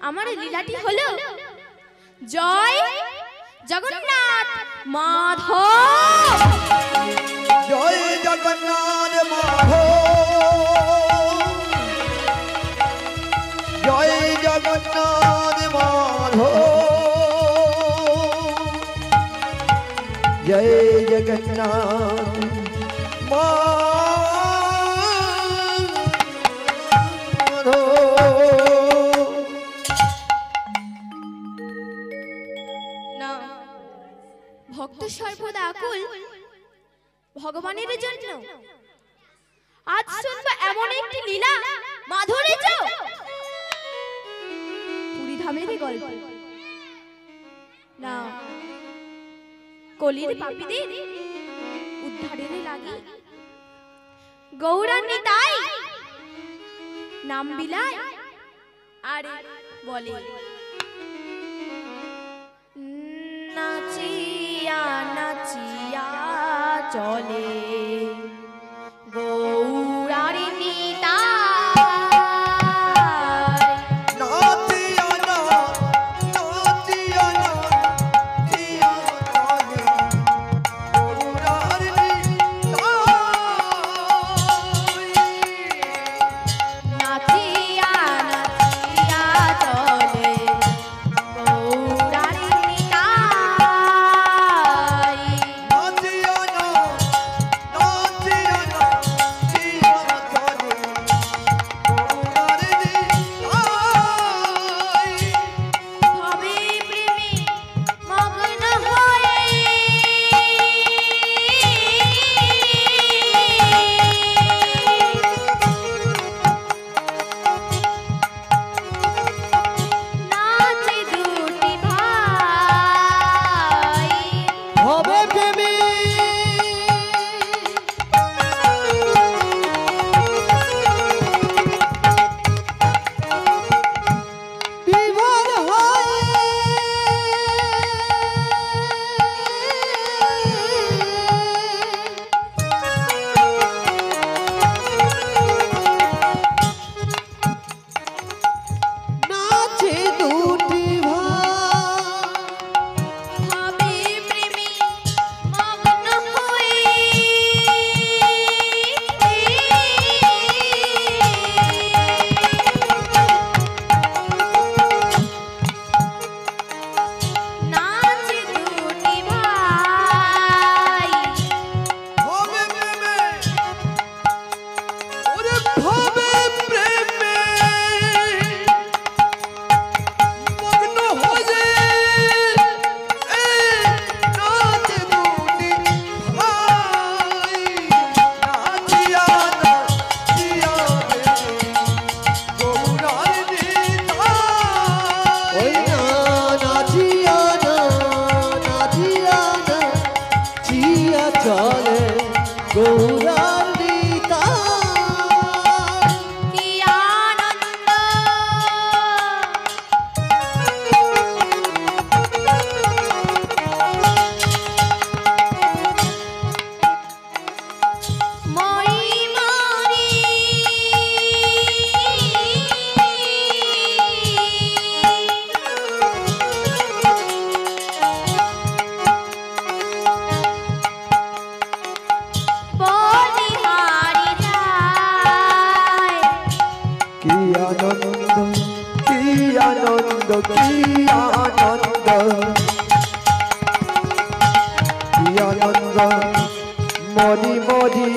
আমার লীলাটি হলো জয় জগন্নাথ মাধব। জয় জগন্নাথ মাধব, জয় জগন্নাথ মাধব, জয় জগন্নাথ না, ভক্ত সর্বদা আকুল ভগবানের জন্য। আজ শুনবো এমন একটি লীলা মাধুরীচ পুরী ধামের গল্প। না, কলির পাপীদের উদ্ধারের লাগি গৌরাঙ্গী তাই নাম বিলায় আর বলে নাচিয়া নাচিয়া চলে গৌরারি নিতাই। मोदी मोदी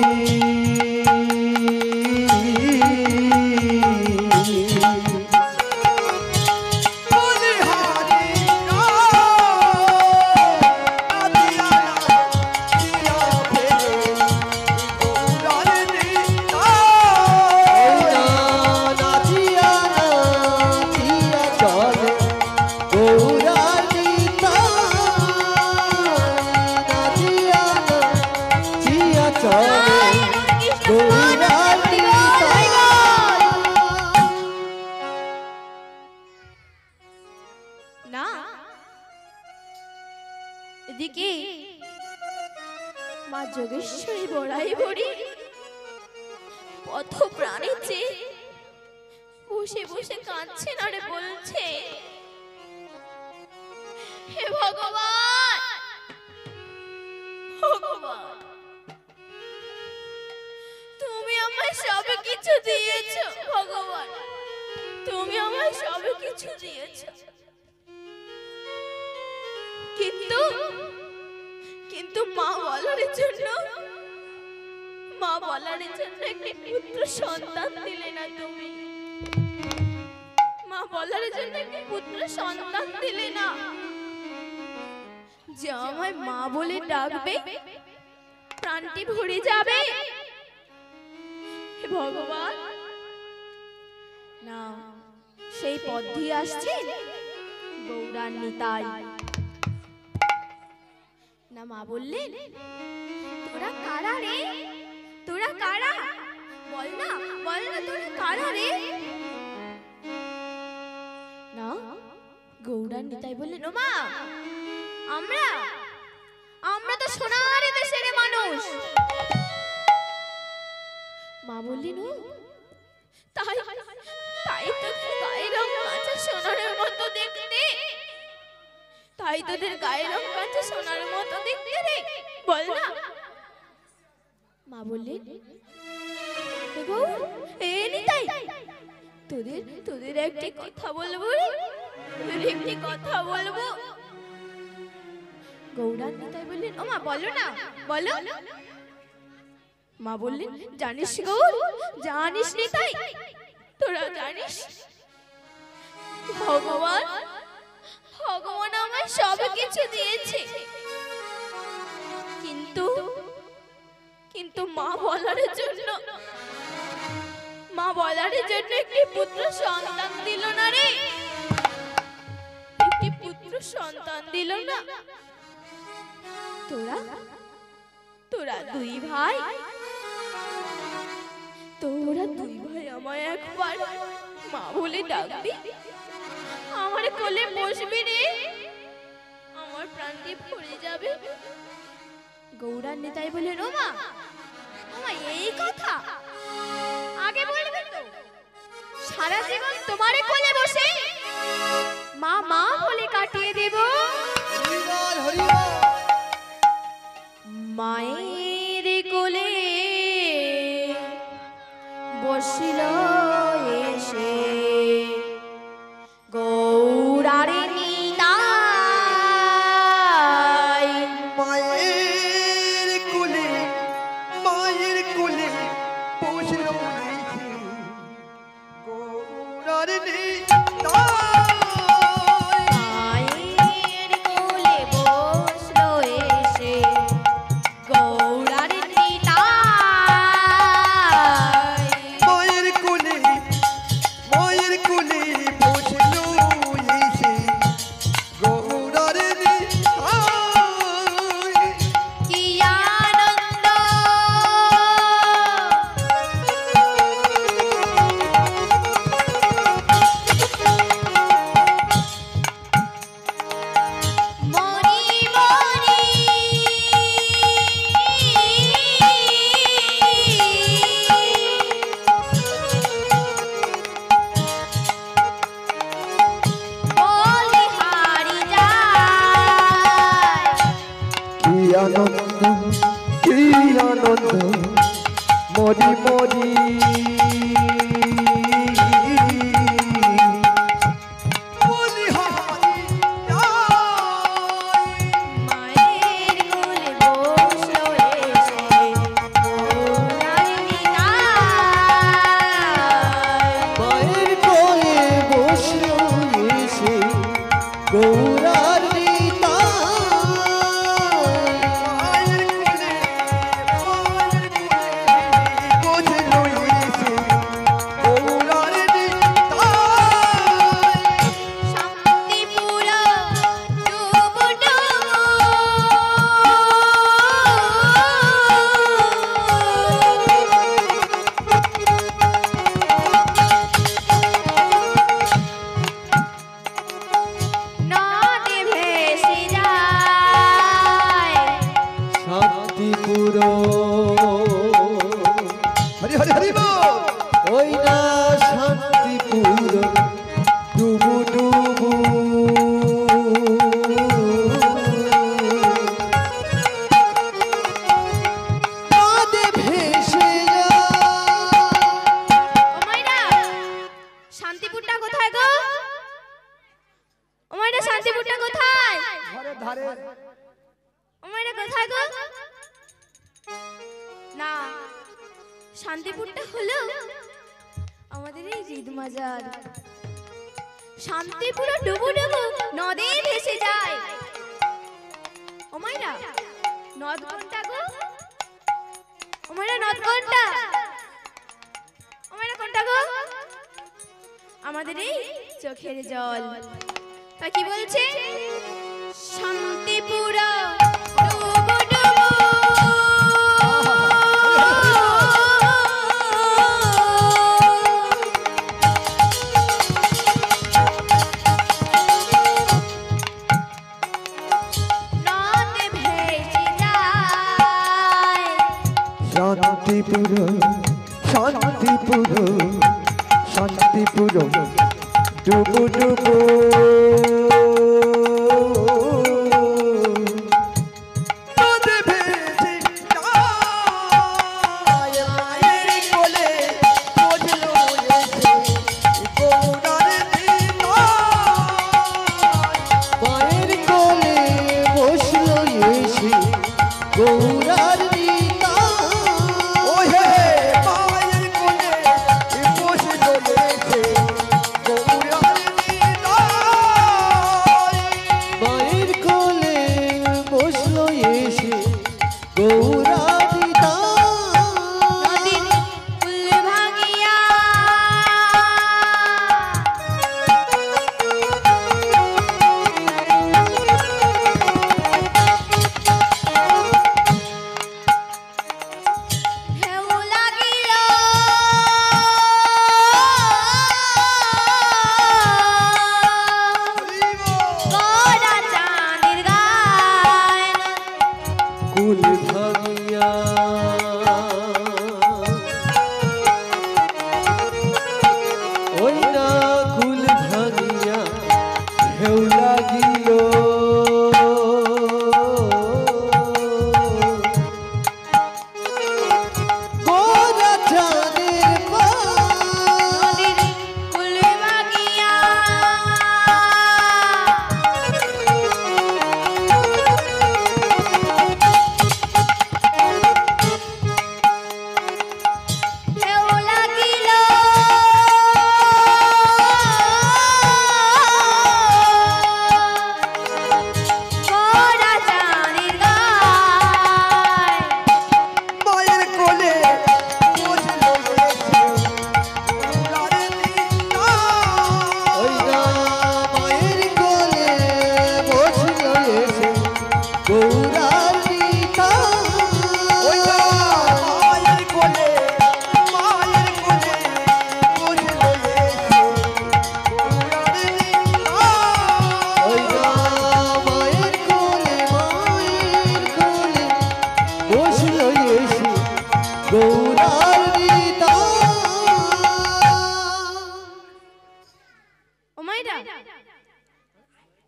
এদিকে মা যোগেশ্বরী বড়াই বড়ি পথ প্রাণে চেয়ে বসে বসে কাঁদছেন আর বলছে, হে ভগবান, ভগবান, তুমি আমায় সব কিছু দিয়েছো ভগবান, তুমি আমায় সব কিছু দিয়েছো, কিন্তু কিন্তু মা বলার জন্য একটি পুত্র সন্তান দিলে না তুমি। মা বলার জন্য একটি পুত্র সন্তান দিলে না, যে আমায় মা বলে ডাকবে, প্রাণটি ভরে যাবে। হে ভগবান, না সেই পথ দিয়ে আসছেন গৌরান্বিতাই। না মা বললেন, তোরা কারা রে, তোরা কারা, বল না তোরা কারা রে। না গৌরান্বিতাই বললেন, ও মা, আমরা তো সোনার দেশের মানুষ। মা বললেন, ও তাই তো গায়ের রং কাঁচা সোনার মতো দেখতে, তাই তোদের গায়ের রং কাঁচা সোনার মতো দেখতে রে, বল না। মা বললেন, নিতাই, তোদের একটি কথা বলবো রে, তোদের একটি কথা বলবো। গৌরান্বিতাই বললেন, ও মা বলো না, বলো। মা বললেন, জানিস গৌর, জানিস নিতাই, তোরা জানিস ভগবান আমায় সব কিছু দিয়েছে, কিন্তু মা বলার জন্য একটি পুত্র সন্তান দিল না রে, একটি পুত্র সন্তান দিল না। তোরা দুই ভাই আমায় একবার মা বলে ডাকবি, আমার কোলে বসবি রে, আমার প্রাণটি ভরে যাবে। গৌরান্বিতাই বললেন, ও মা, এই কথা আগে বলবে তো, সারা জীবন তোমার কোলে বসে মা বলে কাটিয়ে দেব। মায়ের কোলে বসিল এসে গৌরারে নিতাই। মায়ের কোলে বসিল এসে গৌরারে নিতাই। মায়ের কোলে বসল এসে গৌরারে নিতাই। মায়ের কোলে বসিল এসে গৌরারে নিতাই। কি আনন্দ মরি মরি বলে হারি যায়। কি আনন্দ মরি মরি বলি হারি যায়। মায়ের কোলে বসলো এসে গৌরারে নিতাই। মায়ের কোলে বসল এসে গৌরার নিতাই। শান্তিপুরটা হলো আমাদের এই ঈদ মাজার। শান্তিপুর ডুবু ডুবু নদে ভেসে যায়। ও মাইরা নদ কোনটা গো? ও মাইরা নদ কোনটা? ও মাইরা কোনটা গো? আমাদের এই চোখের জল। তা কি বলছে? শান্তিপুর ডুবু ডুবু শান্তিপুর শান্তিপুর শান্তিপুর ডুবু ডুবু নদে ভেসে যায় মায়ের কোলে বসলো এসে গৌরার নিতাই। মায়ের কোলে বসলো এসে গৌরার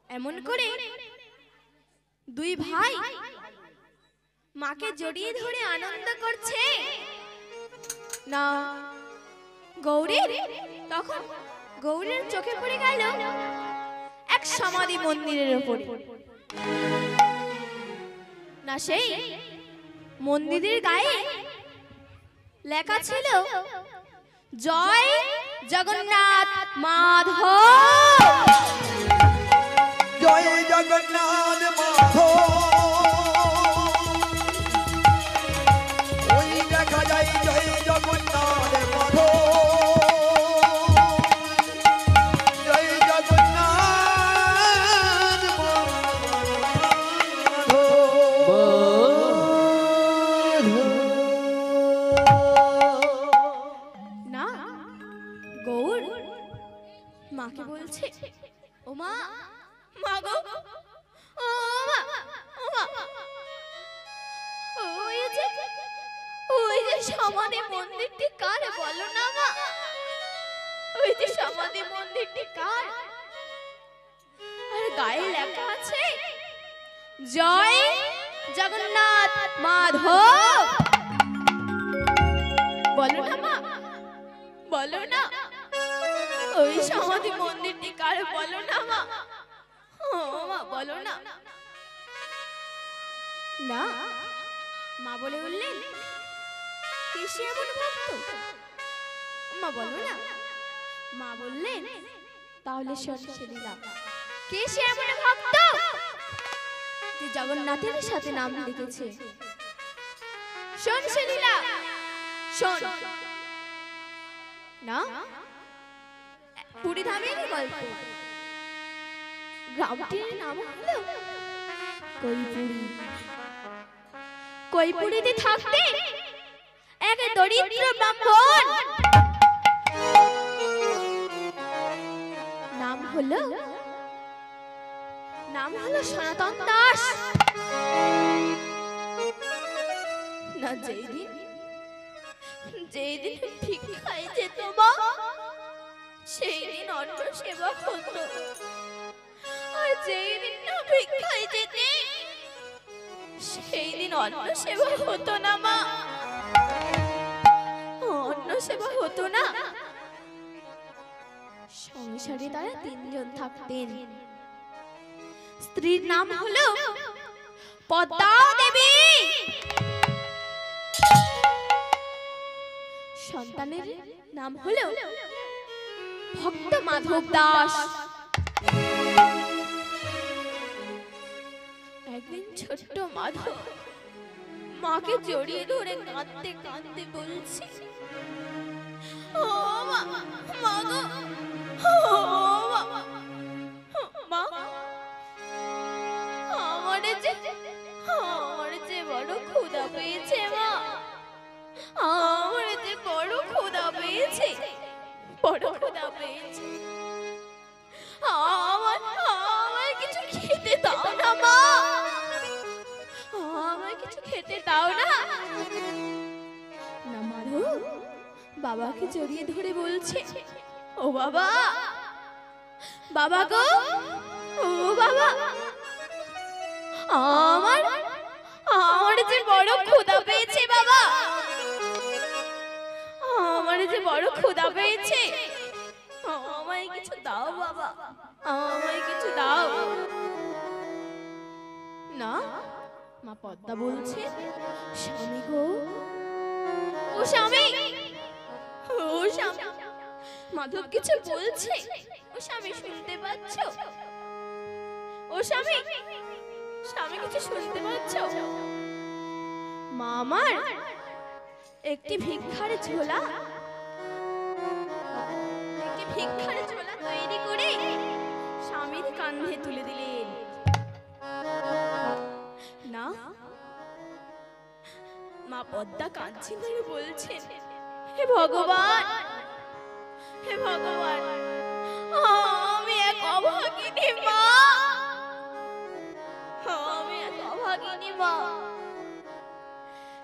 এমন করে দুই ভাই মাকে জড়িয়ে ধরে আনন্দ করছে না। গৌরীর তখন গৌরীর চোখে পড়ে গেল এক সমাধি মন্দিরের উপরে। না সেই মন্দিরের গায়ে লেখা ছিল জয় জগন্নাথ মাধব। জয় জগন্নাথ মাধব। ওই দেখা যায় জয় জগন্নাথ মাধব। জয় জগন্নাথ না গৌর মাকে বলছে ও মা, মা গো, ও মা, ও মা, ওই যে সমাধি মন্দিরটি কার বলো না মা? ওই যে সমাধি মন্দিরটি কার? আর গায়ে লেখা আছে জয় জগন্নাথ মাধব। বলো না মা, বলো না ওই সমাধি মন্দিরটি কার বলো না মা? ও মা বলো না। না মা বলে উঠলেন কে সে এমন ভক্ত? মা বলো না। মা বললেন তাহলে শোন লীলা, কে সে এমন ভক্ত যে জগন্নাথের সাথে নাম লিখেছে? শোন লীলা, শোন না, পুরী ধামের গল্প। গ্রামটির নাম হলো কৈপুরী। কৈপুরীতে থাকতে এক দরিদ্র ব্রাহ্মণ, নাম হলো সনাতন দাস। না, যেদিন ভিক্ষায় যেত মা, সেই দিন অন্ন সেবা হতো। আর যেই দিন না ভিক্ষায় যেতে, সেই দিন অন্ন সেবা হতো না মা, অন্ন সেবা হতো না। সংসারে তারা 3 জন থাকতেন। স্ত্রীর নাম হলো পদ্মা দেবী, সন্তানের নাম হলো ভক্ত মাধব দাস। একদিন ছোট্ট মাধব মাকে জড়িয়ে ধরে কাঁদতে কাঁদতে বলছে, ও মা, মা গো, ও মা, আমার যে বড় ক্ষুধা পেয়েছে মা, আমার যে বড় ক্ষুধা পেয়েছে, বড় ক্ষুধা পেয়েছে। আমার কিছু খেতে দাও না মা, আমার কিছু খেতে দাও না। না মাধব বাবাকে জড়িয়ে ধরে বলছে, ও বাবা, বাবা গো, ও বাবা, আমার যে বড় ক্ষুধা পেয়েছে বাবা, আমার যে বড় ক্ষুধা পেয়েছে, আমায় কিছু দাও বাবা, আমায় কিছু দাও। না, মা পদ্মা বলছে, স্বামী গো, ও স্বামী, ও স্বামী। মাধব কিছু বলছে, ও স্বামী শুনতে পাচ্ছ? ও স্বামী, স্বামী কিছু শুনতে পাচ্ছ? মা আমার একটি ভিক্ষার ঝোলা তৈরি করে স্বামীর কাঁধে তুলে দিলেন। না, মা পদ্মা কাঁদছে ধরে বলছেন, হে ভগবান, হে ভগবান, আমি এক অভাগিনী মা, আমি এক অভাগিনী মা,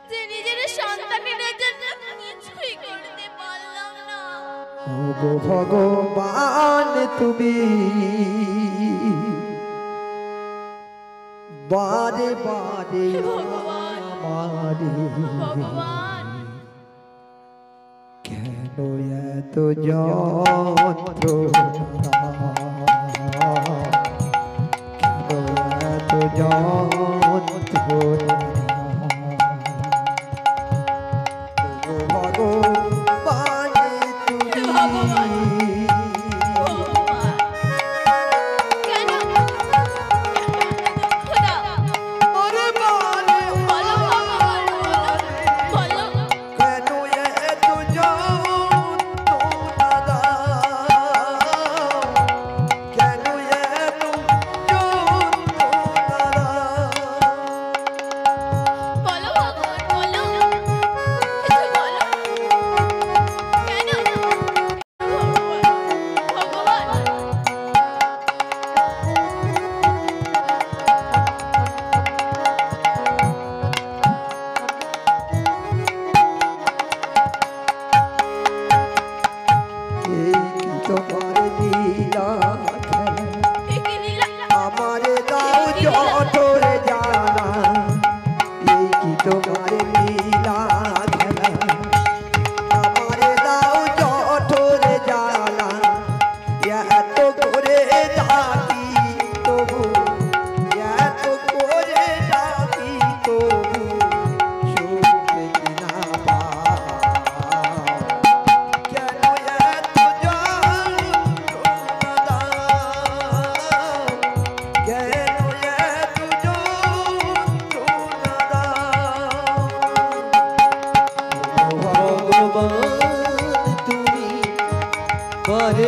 যে নিজের সন্তানের জন্য কিছুই করতে পারলাম না। ওগো ভগবান তুমি বারে বারে ভগবান, কেন এত যন্ত্রণা, কেন এত যন্ত্রণা, ভগবান তুমি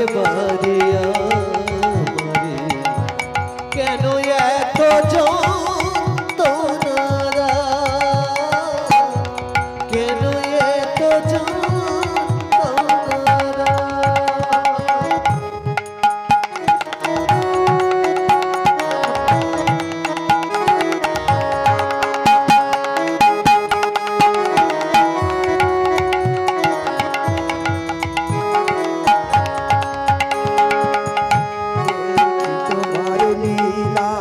বারে আমারে কেন এত যন্ত্রণা কেন এত যন্ত্রণা তোমার লীলা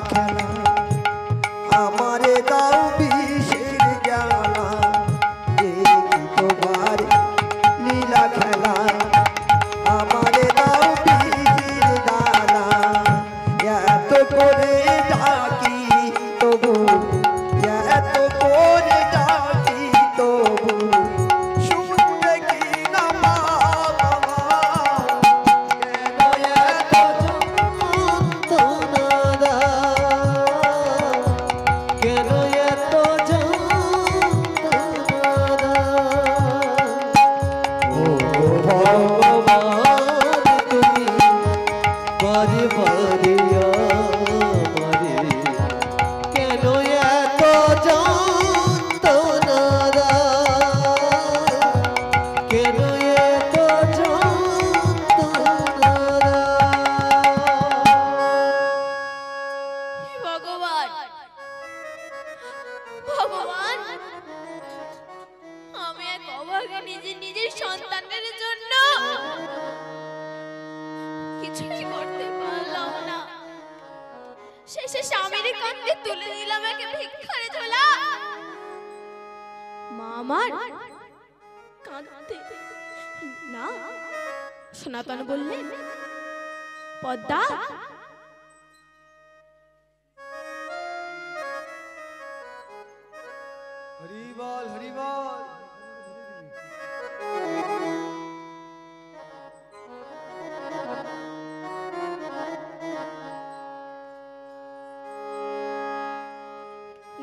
খেলা আমারে দাও বিষের জ্বালা দেখি তোমার লীলা খেলা আমারে দাও বিষের জ্বালা এত করে ডাকি তবু এত করে ডাকি তবু শুনতে কি না বাবা কেন এত যন্ত্রণা কেন এত যন্ত্রণা ও ভগবান তুমি বারে বারে আমারে কেন এত যন্ত্রণা কেন এত যন্ত্রণা হে ভগবান ভগবান আমি এক অভাগা নিজের সন্তানের জন্য কিছুই করতে পারলাম না শেষে স্বামীর কাঁধে তুলে দিলাম একে ভিক্ষারে ঝোলা মা আমার কাঁদতে না সনাতন বললেন পদ্মা হরি বল হরি বল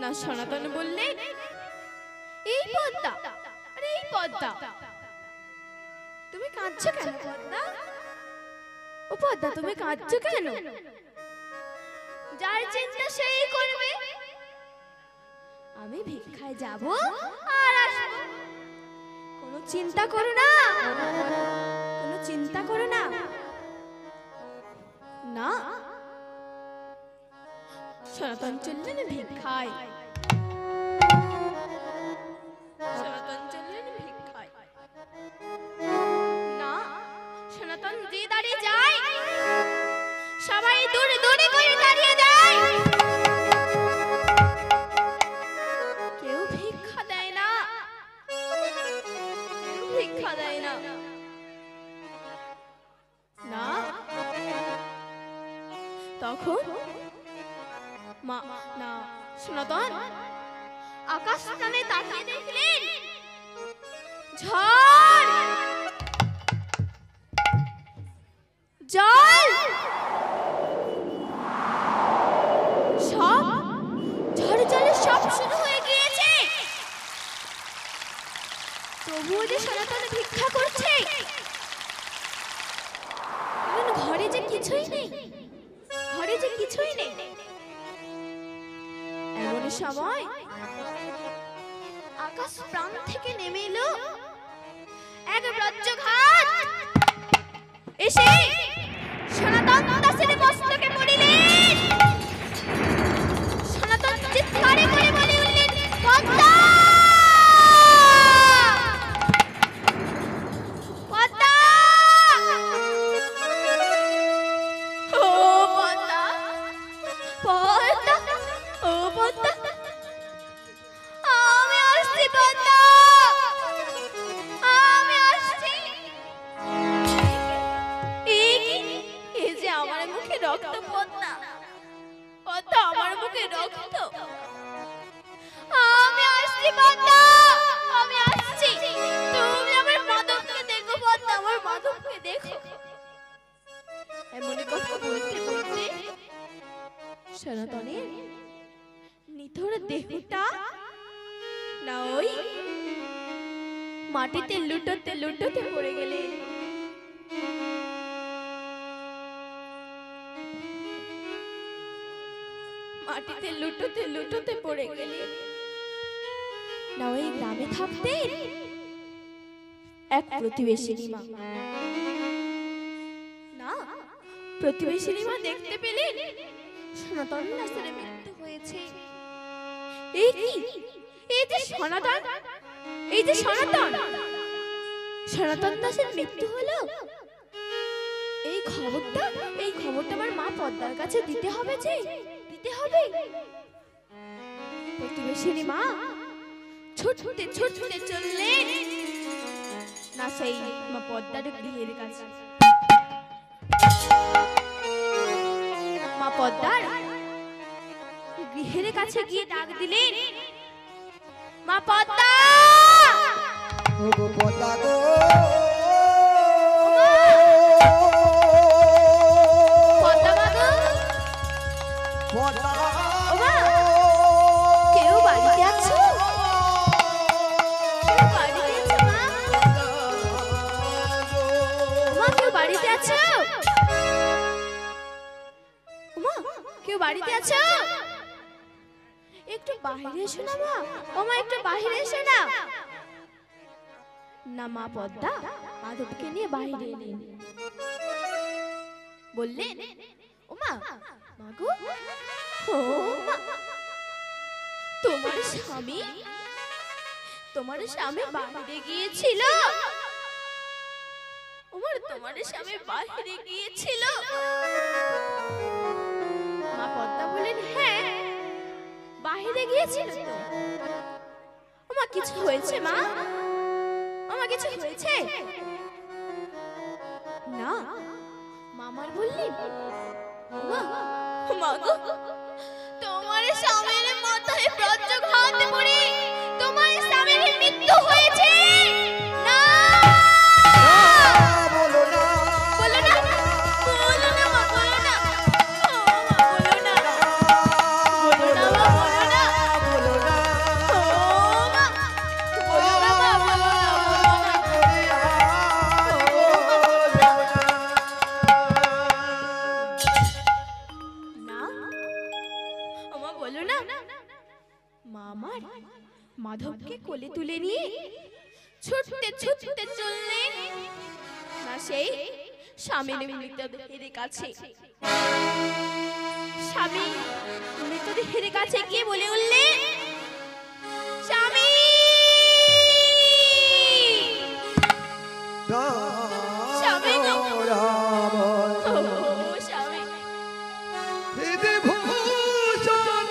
না সনাতন বললেন এই পদ্মা আরে এই পদ্মা তুমি কাঁদছো কেন পদ্মা ও পদ্মা তুমি কাঁদছো কেন যার চিন্তা সেই করবে আমি ভিক্ষায় যাব আর আসবো কোনো চিন্তা করো না কোনো চিন্তা করো না না সনাতন চললেন ভিক্ষায় সনাতন চললেন ভিক্ষায় না সনাতন যে দাঁড়িয়ে যায় সবাই দূরে দূরে করে দাঁড়িয়ে যায় কেউ ভিক্ষা দেয় না কেউ ভিক্ষা দেয় না না তখন মা না সনাতন আকাশ টানে তাকিয়ে দেখলেন ঝড় জল সব ঝড় জলে সব শুরু হয়ে গিয়েছে তবুও যে সনাতন ভিক্ষা করছে কারণ ঘরে যে কিছুই নেই ঘরে যে কিছুই নেই এমন সময় আকাশ প্রাণ থেকে নেমে এলো এক ব্রজঘাত এসে সনাতন দাসের মস্তকে পড়িলেন সনাতন চিৎকারে করে বলে উঠলেন পদ্মা পদ্মা ও পদ্মা পদ্মা ও পদ্মা আমি আসছি পদ্মা আমি আসছি এই যে আমার মুখে রক্ত পদ্মা পদ্মা আমার মুখে রক্ত আমি আসছি পদ্মা আমি আসছি তুমি আমার মাধবকে দেখো পদ্মা আমার মাধবকে দেখো এমনই কথা বলতে বলতে সনাতনের নিথর দেহটা না ওই মাটিতে লুটোতে লুটোতে পড়ে গেলে মাটিতে লুটোতে লুটোতে পড়ে গেলেন। না ওই গ্রামে থাকতেন এক প্রতিবেশিনী মা। না প্রতিবেশিনী মা দেখতে পেলেন সনাতন দাসের মৃত্যু হয়েছে। এই কি, এই যে সনাতন, এই যে সনাতন, সনাতন দাসের মৃত্যু হলো। এই খবরটা আমার মা পদ্মার কাছে দিতে হবে, যে দিতে হবে। প্রতিবেশিনী মা ছুটতে ছুটতে চললেন না সেই মা পদ্মার গৃহের কাছে। মা পদ্মার গৃহের কাছে গিয়ে ডাক দিলেন, মা পদ্মা, পদ্মা গো, পদ্মা মা গো, পদ্মা ও মা, কেউ বাড়িতে আছো? কেউ বাড়িতে আছো মা? মা কেউ বাড়িতে আছো? মা কেউ বাড়িতে আছো? একটু বাইরে এসো না মা। ও মা একটু বাইরে এসো না। না মা পদ্মা মাধবকে নিয়ে বাইরে এলেন। বললেন, ও মা, মাগো, ও মা, তোমার স্বামী বাইরে গিয়েছিল। তোমার স্বামী বাইরে গিয়েছিল। মা পদ্মা বলেন, হ্যাঁ বাইরে গিয়েছিল তো। ও মা কিছু হয়েছে মা? আমার কিছু হয়েছে না? মামার বললেন, মা গো, তোমার স্বামীর মাথায় বজ্রঘাত পড়ে তোমার স্বামীর মৃত্যু হয়েছে। না বলো না, বলো না, বলো না মা, বলো না, ও মা বলো না, বলো না মা, বলো না, বলো না, ও মা বলো না মা, বলো না, বলো না, না আমা বলো না। মা আমার মাধবকে কোলে তুলে নিয়ে ছুটতে ছুটতে চললেন না সেই স্বামীর মৃতদেহের কাছে। স্বামী মৃতদেহের কাছে গিয়ে বলে উঠলেন, স্বামী, স্বামী গো, ও স্বামী, স্বামী গো, ও স্বামী,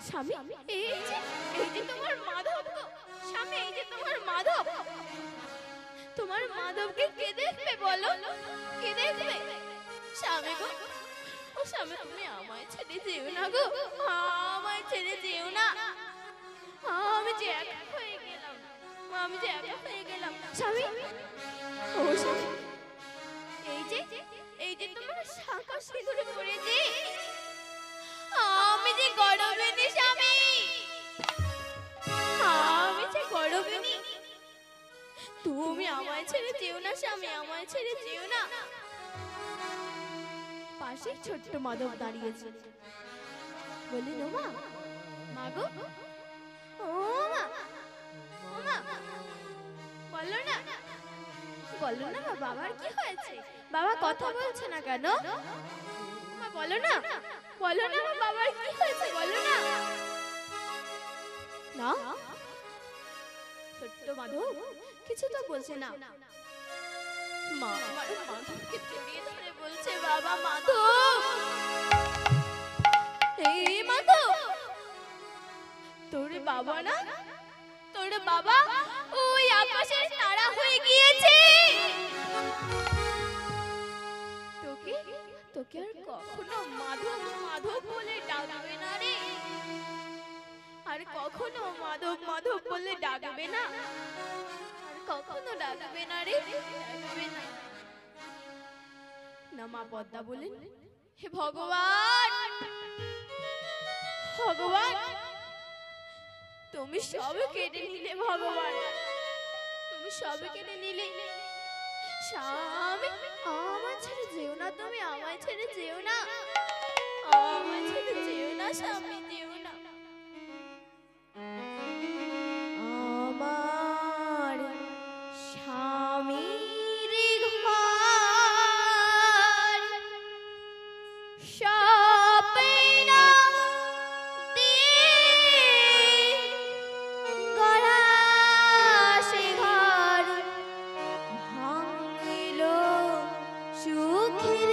স্বামী। স্বামী, এই যে তোমার মাধব গো, স্বামী, এই যে তোমার মাধব। তোমার মাধবকে কে দেখবে বলো? কে দেখবে? স্বামী গো, ও স্বামী, তুমি আমায় ছেড়ে যেও না গো, আমায় ছেড়ে যেও না। আমি যে একা হয়ে গেলাম, আমি যে একা হয়ে গেলাম। স্বামী, ও স্বামী, এই যে তোমার শাঁখা সিঁদুর পরেছে, আমি যে গরমে নি স্বামী, তুমি আমায় ছেড়ে যেও না স্বামী, আমায় ছেড়ে যেও না। পাশে ছোট্ট মাধব দাঁড়িয়েছে, বললেন ও মা, মা গো, ও মা, ও মা, বলো না, বলো না মা, বাবার কি হয়েছে? বাবা কথা বলছে না কেন? মা বলো না, বলো না মা, বাবার কি হয়েছে বলো না। না, ছোট্ট মাধব কিছু তো বলছে না। মা আমার মাধবকে জড়িয়ে ধরে বলছে, বাবা মাধব, এই মাধব, তোর বাবা না, তোর বাবা ওই আকাশের তারা হয়ে গিয়েছে। তোকে তোকে আর কখনো মাধব মাধব বলে ডাকবে না রে, আর কখনো মাধব মাধব বলে ডাকবে না, আর কখনো ডাকবে না রে, ডাকবে না। না মা পদ্মা বলেন, হে ভগবান, ভগবান তুমি সব কেটে নিলে, ভগবান তুমি সব কেটে নিলে। স্বামী আমায় ছেড়ে যেও না, তুমি আমায় ছেড়ে যেও না, আমায় ছেড়ে যেও না স্বামী, যেও না। আমার স্বামীর ঘর স্বপ্ন গড়া, সে ঘর ভাঙিল সুখের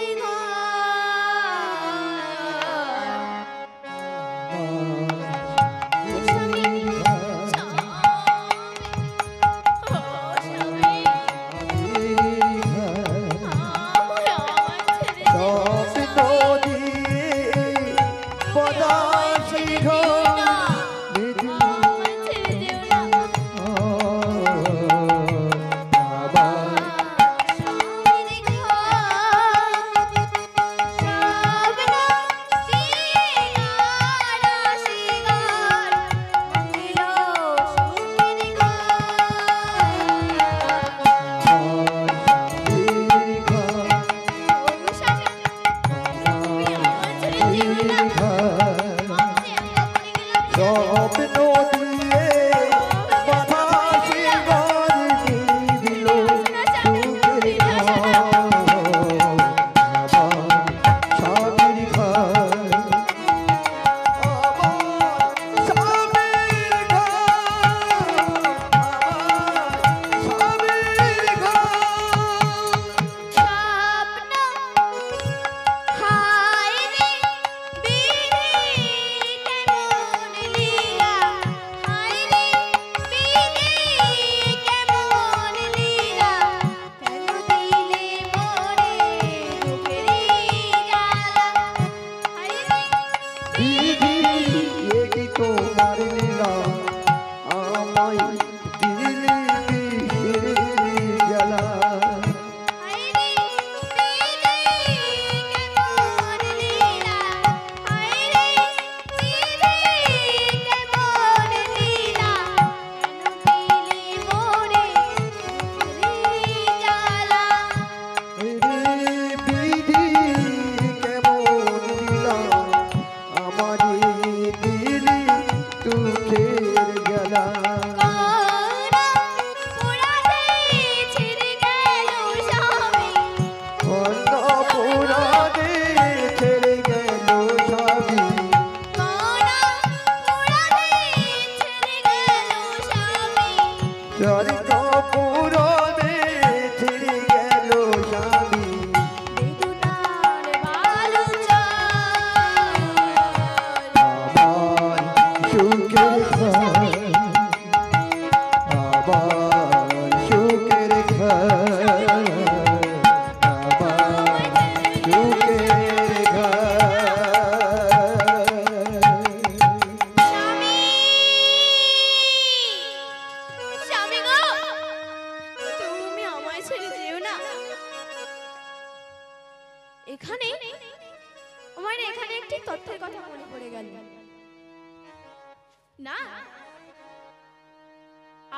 এখানে আমার এখানে একটি তথ্যের কথা মনে পড়ে গেল। না,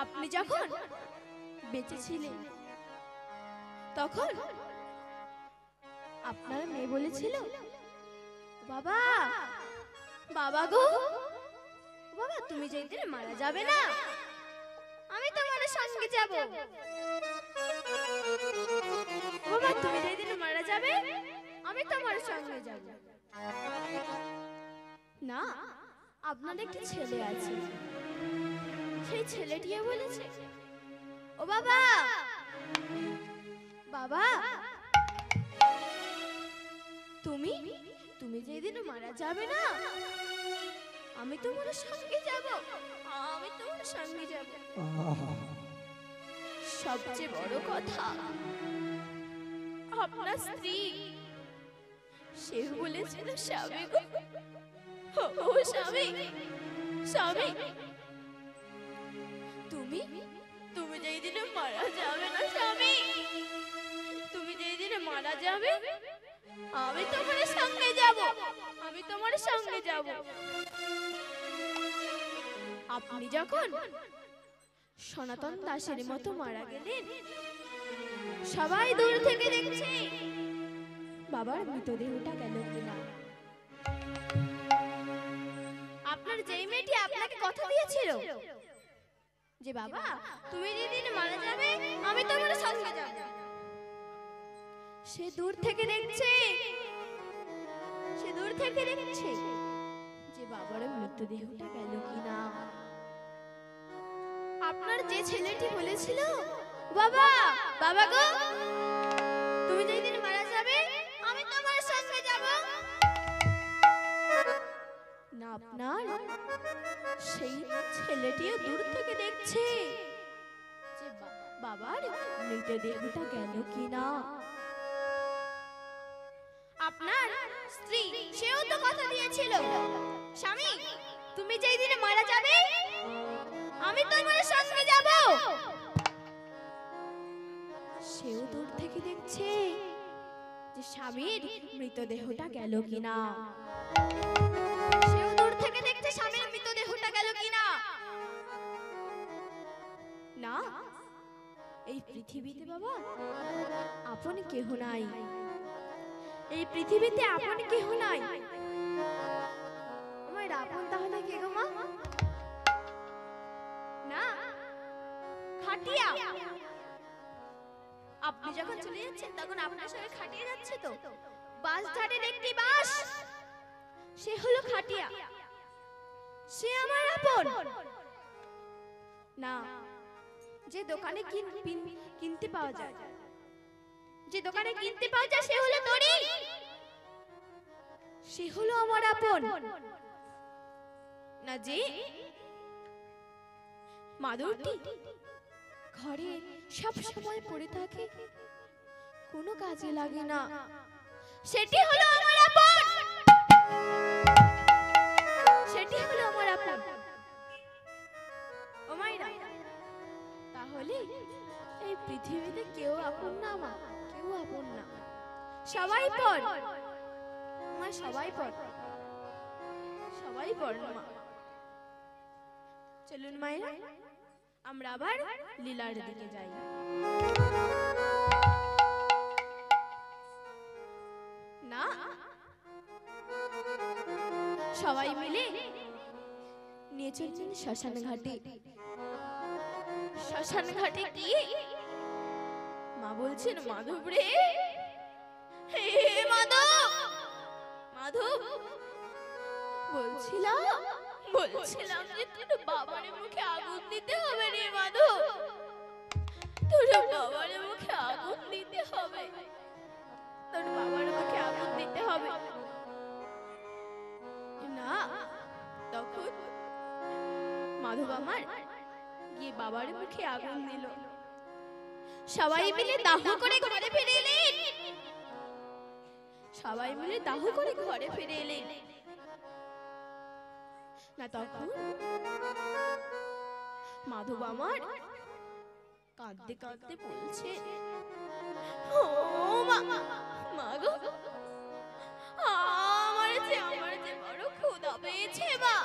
আপনি যখন বেঁচে ছিলেন তখন আপনার মেয়ে বলেছিল, বাবা বাবা গো, বাবা তুমি যেদিন মারা যাবে না আমি তোমার সঙ্গে যাব। বাবা তুমি যেদিন মারা যাবে আমি তোমার সঙ্গে যাব। না, আপনার একটি ছেলে আছে, সেই ছেলেটিও বলেছে, ও বাবা বাবা তুমি তুমি যেদিন মারা যাবে না আমি তোমার সঙ্গে যাব, আমি তোমার সঙ্গে যাব। সবচেয়ে বড় কথা আপনার স্ত্রী সে বলেছিল, স্বামী গো, ও স্বামী স্বামী তুমি তুমি যেই দিনে মারা যাবে না স্বামী, তুমি যেই দিনে মারা যাবে আমি তোমার সঙ্গে যাব, আমি তোমার সঙ্গে যাব। আপনি যখন সনাতন দাসের মতো মারা গেলেন সবাই দূর থেকে দেখছে বাবার মৃতদেহটা গেল কিনা। আপনার যেই মেয়েটি আপনাকে কথা দিয়েছিল যে বাবা তুমি যেদিন মারা যাবে আমি তোমার সঙ্গে যাব, সে দূর থেকে দেখছে, সে দূর থেকে দেখছে যে বাবার মৃতদেহটা গেল কিনা। আপনার যে ছেলেটি বলেছিল, বাবা বাবা গো তুমি যেদিন মারা যাবে আমি তোমার সঙ্গে যাব, না আপনার সেই ছেলেটিও দূর থেকে দেখছে যে বাবার মৃতদেহটা গেল কিনা। আপনার স্ত্রী সেও তো কথা দিয়েছিল, স্বামী তুমি যেই দিনে মারা যাবে আমি তোমার সঙ্গে যাব, সেও দূর থেকে দেখছে যে স্বামীর মৃতদেহটা গেল কিনা, সেও দূর থেকে দেখছে স্বামীর মৃতদেহটা গেল কিনা। না, এই পৃথিবীতে বাবা আপন কেহ নাই, এই পৃথিবীতে আপন কেহ নাই। আমার আপন তাহলে কে গো মা? না, খাটিয়া। আপনি যখন চলে যাচ্ছেন তখন আপনার সঙ্গে খাটিয়ে যাচ্ছে তো, বাস ধারের একটি বাস, সে হলো খাটিয়া, সে আমার আপন। না, যে দোকানে কিনতে পাওয়া যায়, যে দোকানে কিনতে পাওয়া যায় সে হলো দড়ি, সে হলো আমার আপন। না, যে মাদুরটি ঘরে সব সময় পড়ে থাকে, কোনো কাজে লাগে না, সেটি হলো আমার আপন, সেটি হলো আমার আপন। ও মাইরা, তাহলে এই পৃথিবীতে কেউ আপন না মা, কেউ আপন না, সবাই পর মা, সবাই পর, সবাই পর মা। চলুন মায়েরা আমরা আবার লীলার দিকে যাই। না, সবাই মিলে নিয়ে চলছেন শ্মশান ঘাটে। শ্মশান ঘাটে গিয়ে মা বলছেন, মাধব রে, হে মাধব, মাধব বলছিলাম যে তোর বাবার মুখে আগুন দিতে হবে রে মাধব, তোর বাবার মুখে আগুন দিতে হবে, তোর বাবার মুখে আগুন দিতে হবে। না, তখন মাধব আমার গিয়ে বাবার মুখে আগুন দিল, সবাই মিলে দাহ করে ঘরে ফিরে এলেন, সবাই মিলে দাহ করে ঘরে ফিরে এলেন। না, তখন মাধব আমার কাঁদতে কাঁদতে বলছে, ও মা, মা গো, আমার যে বড় ক্ষুধা পেয়েছে মা,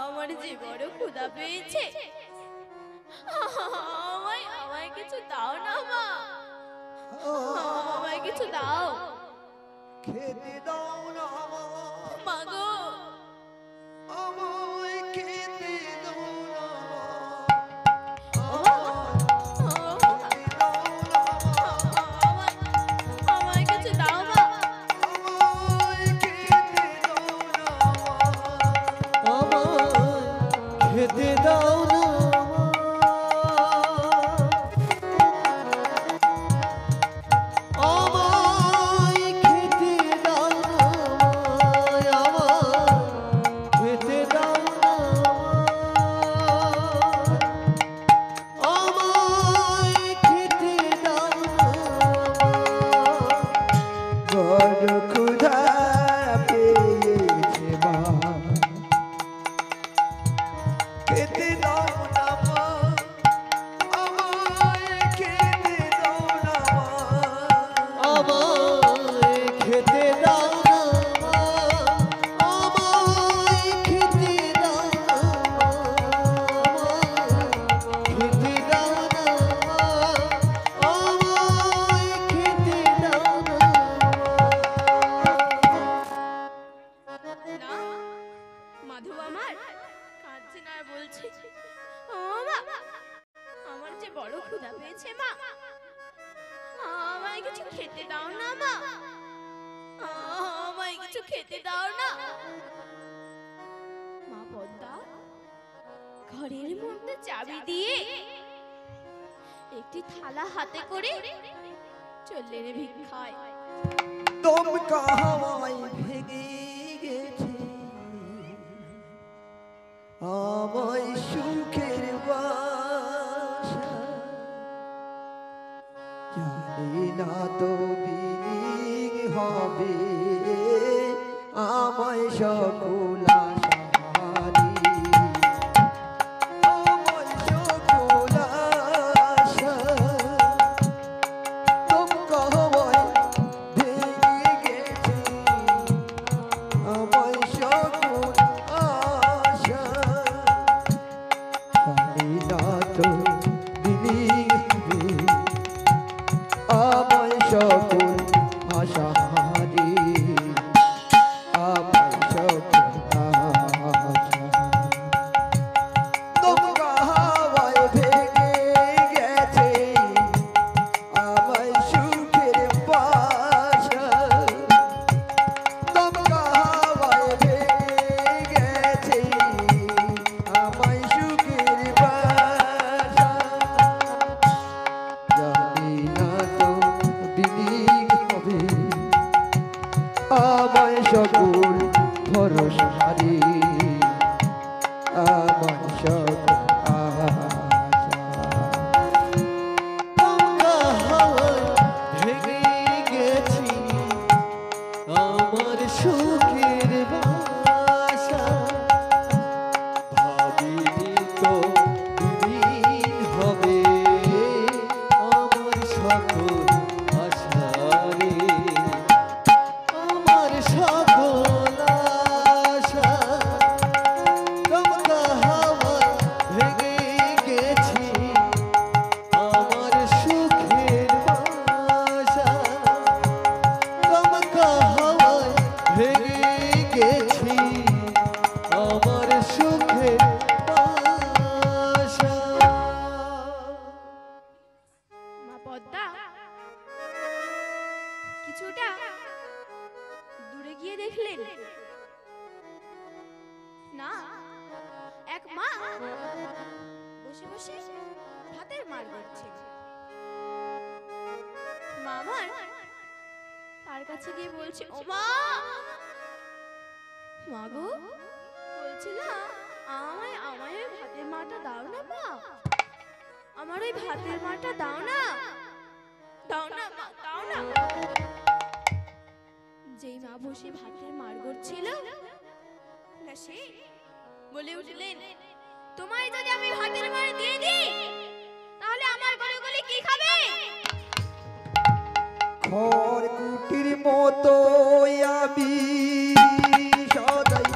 আমার যে বড় ক্ষুধা পেয়েছে, কিছু দাও। খেতে দাও না মা গো, আমায় খেতে দাও না আমায় কিছু দাও মা। আমায় খেতে দাও না আমায় খেতে দাও না আমায় খেতে দাও না আমায় খেতে দাও না আমায় খেতে দাও না বড় ক্ষুধা পেয়েছে মা খেতে দাও না মা আমায় খেতে দাও না মা আমায় খেতে দাও না আমায় খেতে দাও না খেতে দাও না আমায় খেতে দাও না না, মাধব আমার কাঁদছে না, আর বলছে ও মা, আমার যে বড় ক্ষুধা পেয়েছে মা, আমায় কিছু খেতে দাও না মা, আমায় কিছু খেতে দাও না। মা পদ্মা ঘরের মধ্যে চাবি দিয়ে একটি থালা হাতে করে চললেন ভিক্ষায়। দমকা হাওয়ায় ভেঙে গেছে আমায় সুখের বাসা জানি না তো বিলীন হবে আমায় সকল আশা হারিয়ে। আমায় সকল আশা দমকা হাওয়ায় ভেঙে গেছে আমায় সকল আশা জানি না তো বিলীন হবে আমায় সকল আশা হারিয়ে আমায় সকল আশা দমকা হাওয়ায় ভেঙে গেছে আমায় সুখের বাসা দমকা হাওয়ায় ভেঙে গেছে আমায় সুখের বাসা জানি না তো বিলীন হবে আমায় সকল ভরসা হারিয়ে আমায় সকল আশা দমকা হাওয়ায় ভেঙে গেছি আমার সুখের বাসা ভাবিনি তো বিলীন হবে আমার সকল আশা রে আমার সকল আশা দমকা হাওয়ায় ভেঙে গেছি আমার সুখের বাসা দমকা হাওয়ায় ভেঙে গেছি আমার সুখের বাসা। মা পদ্মা কিছুটা দূরে গিয়ে দেখলেন না, এক মা বসে বসে ভাতের মার করছে। মা আমার তার কাছে গিয়ে বলছে, ও মা, মা গো, বলছিলাম আমায় আমায় ওই ভাতের মাটা দাও না মা, আমার ওই ভাতের মাটা দাও না, দাও না মা, দাও না। যেই মা বসে ভাতের মার করছিল না, সে বলে উঠলেন, তোমায় যদি আমি ভাতের মার দিয়ে দিই তাহলে আমার গলে গলে কি খাবে? খড়কুটির মতো আমি সদাই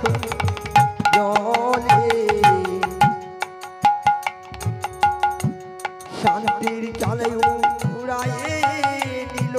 জলে শান্তির চালে উড়াইয়ে নিল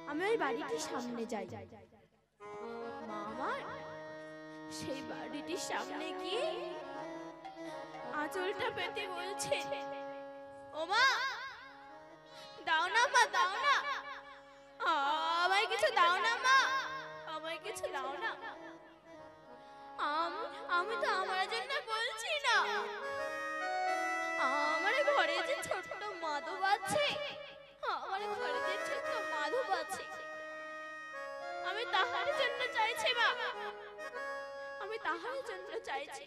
আমি ওই বাড়িটির সামনে যাই। মা আমার সেই বাড়িটির সামনে গিয়ে আঁচলটা পেতে বলছে, ও মা, দাও না মা, দাও না, আমায় কিছু দাও না মা, আমায় কিছু দাও না। আমি তো আমার জন্য বলছি না, আমার ঘরে যে ছোট্ট মাধব আছে, আমার ঘরে যে ছোট্ট মাধব আছে, আমি তাহার জন্য চাইছি মা, আমি তাহার জন্য চাইছি,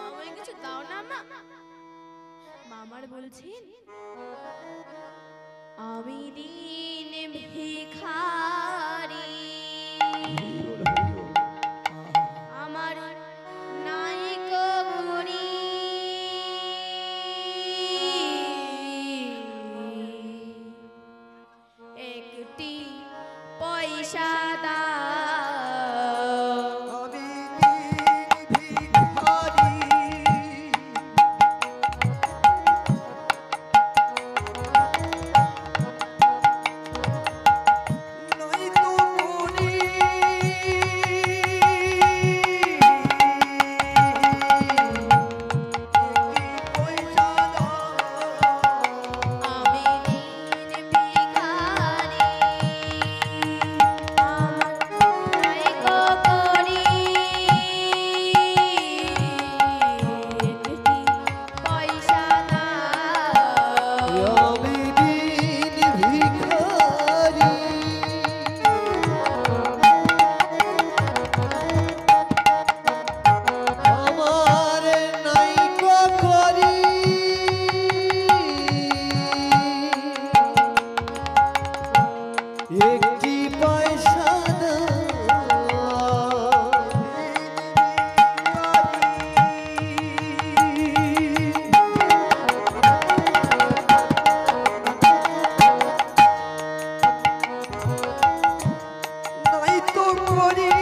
আমায় কিছু দাও না মা। মামার বলছেন, আমি দিন ভিখারি, আমার নাইক করি, একটি পয়সা দাও, আমি দিন ভিখারি, নাই তো করি, একটি পয়সা দাও। আমি দিন ভিখারি, আমার নাইক করি, একটি পয়সা দাও। আমি দিন ভিখারি, আমার নাইকো করি, একটি পয়সা দাও। নাই তো করি,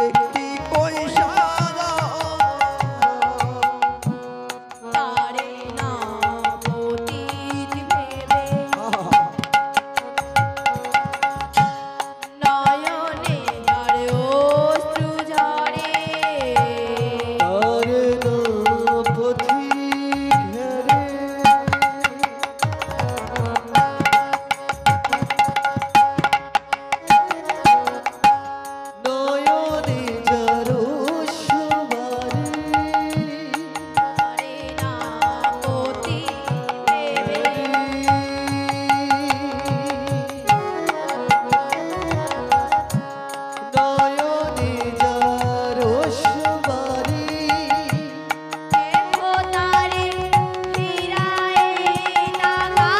একটি পয়সা দাও। তারে না পতিত ভেবে নয়নে যার অশ্রু ঝরে, তার নাম পথিক ঘেরে, নয়নে যার সুবারে, তারে না পতিত ভেবে নয়নে যার সুবারে, দেখো তারে ফিরায়ে টাকা,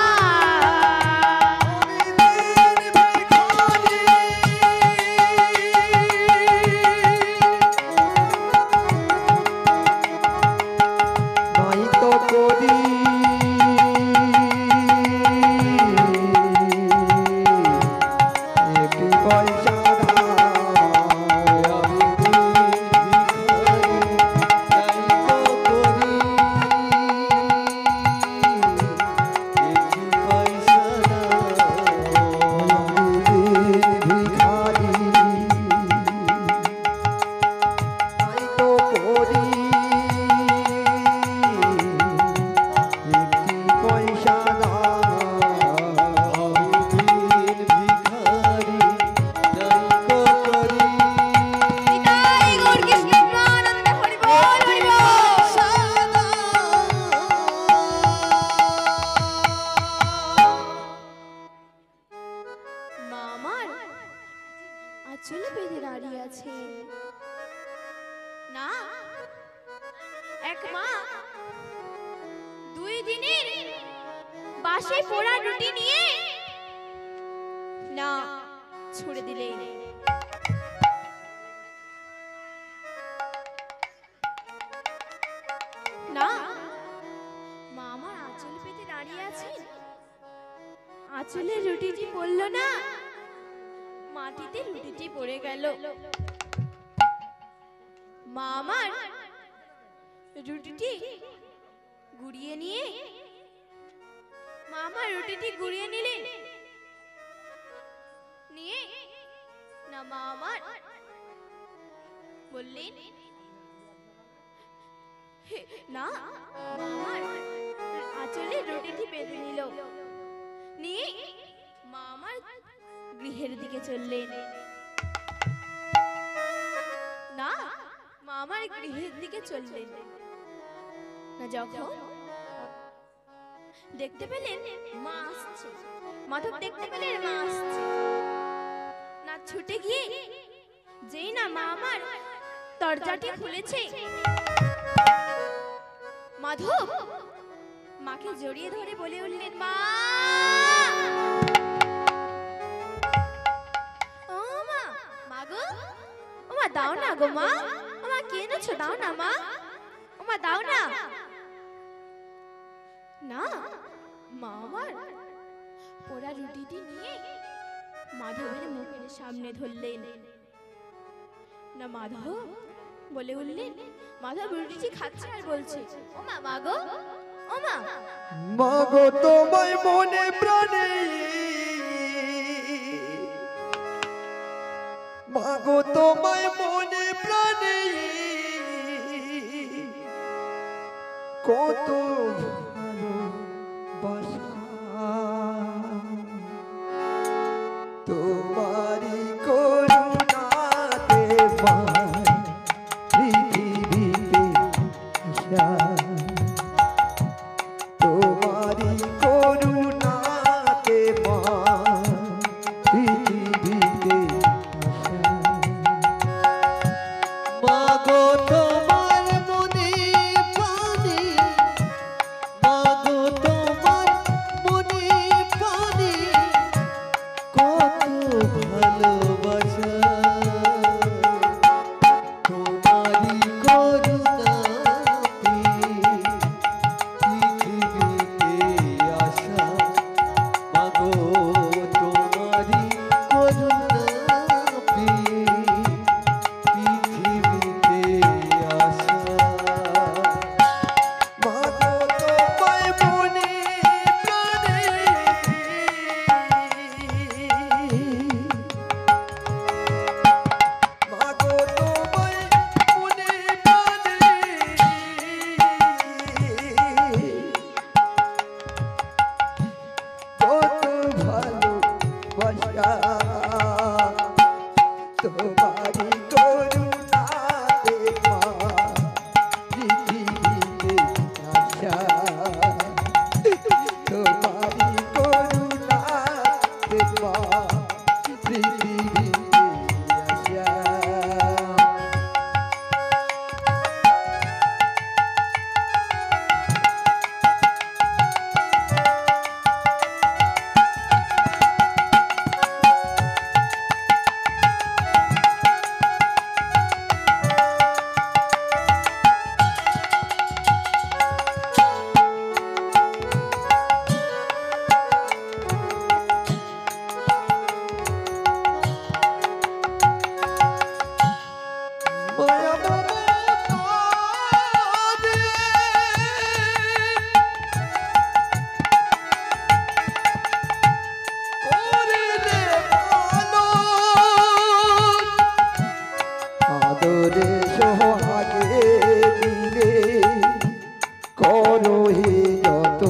নাই তো করি, একটি পয়সা দাও। আমি দিন ভিখারি, নাইকো করি, একটি পয়সা দাও। ভিখারি, নাই তো করি, একটি পয়সা দাও। আমি দিন ভিখারি, নাইকো করি, নিতাই গৌর কৃষ্ণ প্রেমানন্দে হরি বল, হরি বল। মা আমার আঁচল বেঁধে দাঁড়িয়ে আছে। না, এক মা 2 দিনের বাসি পোড়া রুটি নিয়ে না ছুড়ে দিলে। না, মা আমার আঁচল পেতে দাঁড়িয়ে আছেন, আঁচলের রুটিটি পড়লো না, মাটিতে রুটিটি পড়ে গেল। মা আমার রুটিটি গুড়িয়ে নিয়ে মা আমার রুটিটি গুড়িয়ে নিলেন, নিয়ে না মা আমার বললেন না, মা আমার আঁচলে রুটিটি বেঁধে নিল, নিয়ে মা আমার গৃহের দিকে চললেন। না, মা আমার গৃহের দিকে চললেন না, যখন দেখতে পেলেন মা আসছে, মাধব দেখতে পেলেন মা আসছে না, ছুটে গিয়ে যেই না মা আমার দরজাটি খুলেছে, মাধব মাকে জড়িয়ে ধরে বলে উঠলেন, মা ও মা, মা গো, ও মা দাও না গো, মা ও মা কে এনেছো, দাও না মা, ও মা দাও না। না, মা আমার পোড়া রুটিটি নিয়ে মাধবের মুখের সামনে ধরলেন না, মাধব বলে উঠলেন, মাধব রুটিটি খাচ্ছে আর বলছে, ও মা, মা গো, ও মা, মাগো তোমায় মনে প্রাণে, মাগো তোমায় মনে প্রাণে কত ভালোবাসা, তোমারি করুণাতে পাই পৃথিবীতে আশা, তোমারি করুণাতে পাই পৃথিবীতে আশা। মাগো তোমার মনে প্রাণে, মাগো তোমার মনে প্রাণে কত ভালোবাসা, তোমারি করুণাতে পৃথিবীতে আসা, মাগো তোমারি করুণাতে পৃথিবীতে আসা। মাগো তোমায় মনে প্রাণে, মাগো তোমায় মনে প্রাণে কত ভালোবাসা, তোমারি করুণাতে পাই পৃথিবীতে আশা, তোমারি করুণাতে পাই পৃথিবীতে আশা। মায়া মমতা দিয়ে করিলে মানুষ, আদরে সোহাগে দিলে করো হে যত,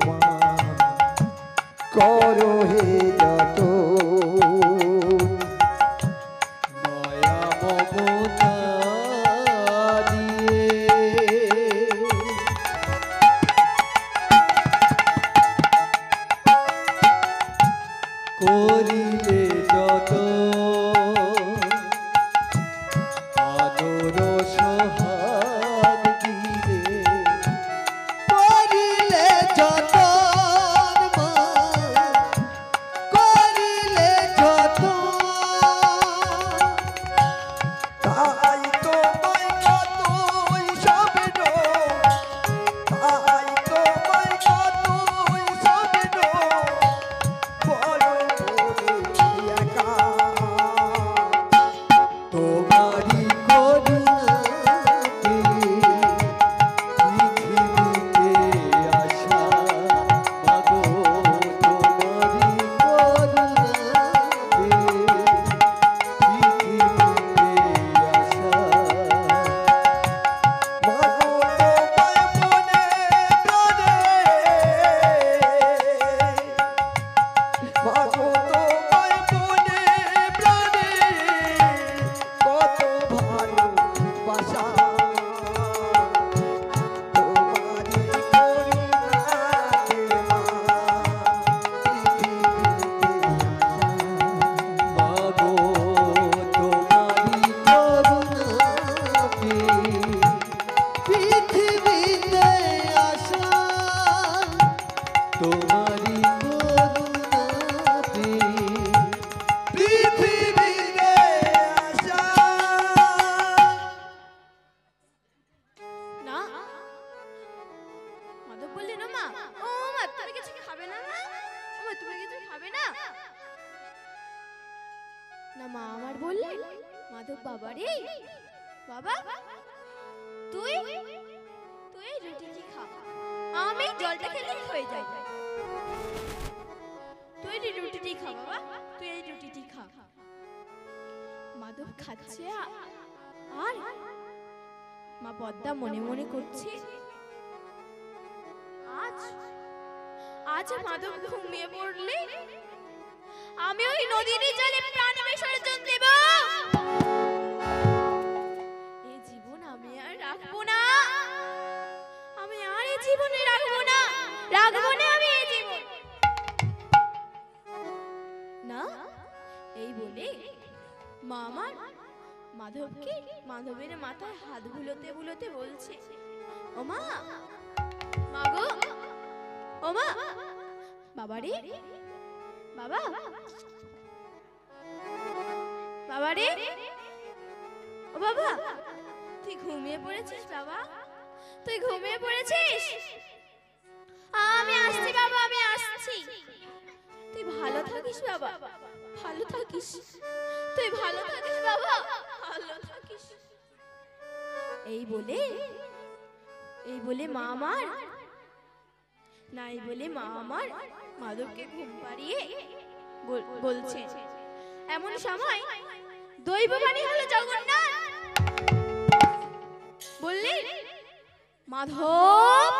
মা করো হে যত, মায়া মমতা দিয়ে করিলে যত, আদর সোহাগ দিলে মাধব বললেন, ও মা তুমি কিছু খাবে না মা? ও মা তুমি কিছু খাবে না? না মা আমার বললেন, মাধব বাবা রে বাবা, তুই তুই এই রুটিটি খা, আমি জলটা খেলেই হয়ে যায়। তুই এই রুটিটি খা বাবা, তুই এই রুটিটি খা। মাধব খাচ্ছে আর মা পদ্মা মনে মনে করছে, আজ মাধব ঘুমিয়ে পড়লে আমি ওই নদীর জলে প্রাণ বিসর্জন দেব। এই জীবন আমি আর রাখবো না, আমি আর এই জীবনে রাখবো না আমি এই জীবন না। এই বলে মা আমার মাধবকে মাধবের মাথায় হাত বুলোতে বুলোতে বলছে, ও মা গো, ও মা বাবা রে বাবা, বাবা রে ও বাবা, তুই ঘুমিয়ে পড়েছিস বাবা? তুই ঘুমিয়ে পড়েছিস? আমি আসছি বাবা, আমি আসছি। তুই ভালো থাকিস বাবা, ভালো থাকিস, তুই ভালো থাকিস বাবা, ভালো থাকিস। এই বলে মা আমার মাধবকে ঘুম পাড়িয়ে বলছে। এমন সময় দৈববাণী হলো জগন্নাথ বললেন, মাধব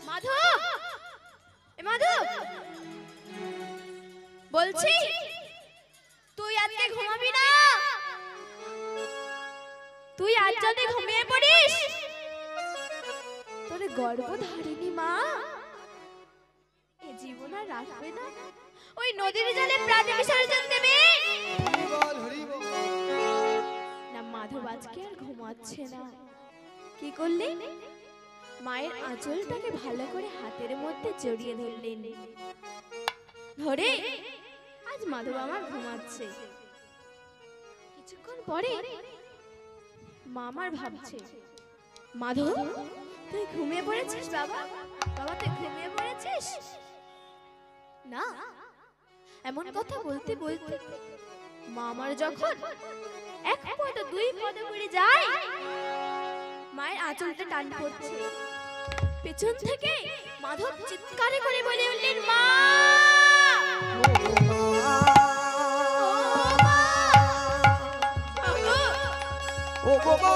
মাধব মাধব বলছি, তুই আজকে ঘুমাবি না? তুই আজ যদি ঘুমিয়ে পড়িস, তোর গর্ভধারিণী মা এ জীবন আর রাখবে না, ওই নদীর জলে প্রাণ বিসর্জন দেবে। না মাধব আজকে আর ঘুমাচ্ছে না। কি করলেন? মায়ের আঁচলটাকে ভালো করে হাতের মধ্যে জড়িয়ে ধরলেন। ধরে আজ মাধব আমার ঘুমাচ্ছে। কিছুক্ষণ পরে মা আমার ভাবছে, মাধব তুই ঘুমিয়ে পড়েছিস বাবা? বাবা তুই ঘুমিয়ে পড়েছিস না? এমন কথা বলতে বলতে মা আমার যখন এক পদ দুই পদে পড়ে যায়, মায়ের আঁচলটা টান পড়ছে। পেছন থেকে মাধব চিৎকারে করে বলে উঠলেন, মা ও বাবা,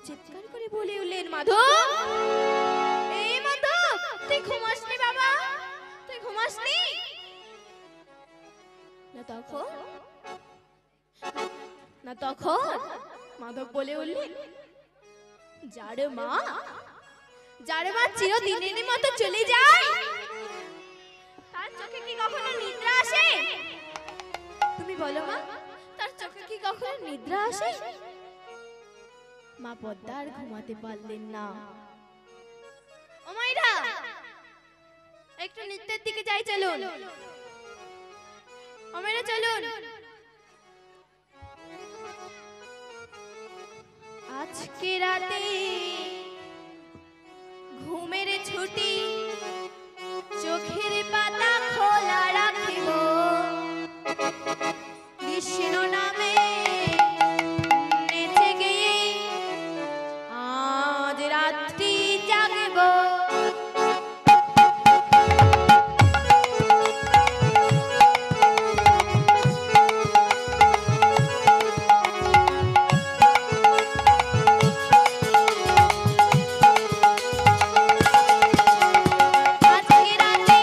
চিৎকার করে বলে উঠলেন, মাধব এই মাধব তুই ঘুমাসনি বাবা? তুই ঘুমাসনি না? তখন মাধব বলে উঠলেন, যারে মা চিরদিনের মতো চলে যায়, তার চোখে কি কখনো নিদ্রা আসে? তুমি বলো মা, তার চোখে কি কখনো নিদ্রা আসে? মা পদ্মা আর ঘুমাতে পারলেন না। ও মাইরা, একটু নৃত্যের দিকে যাই, চলুন। ও মাইরা চলুন। আজকে রাতে ঘুমের ছুটি, চোখের পাতা খোলা রাখিব, বিষ্ণু নামে নেচে গিয়ে আজ রাত্রি জাগব। আজকে রাতে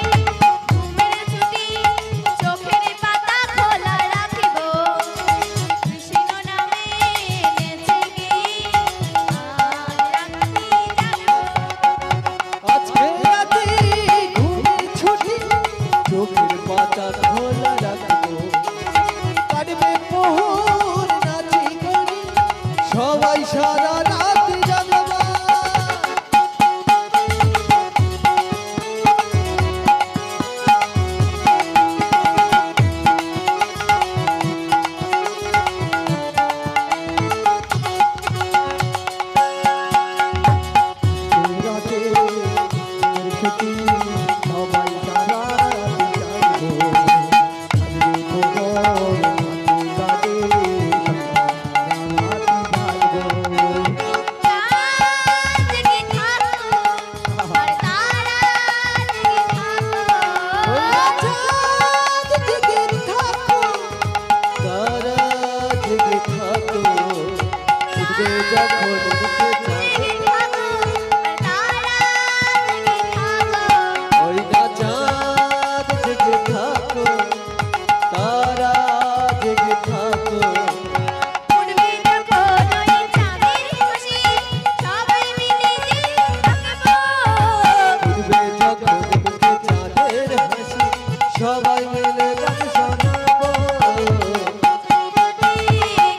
সবাই মিলে গান শোনাবো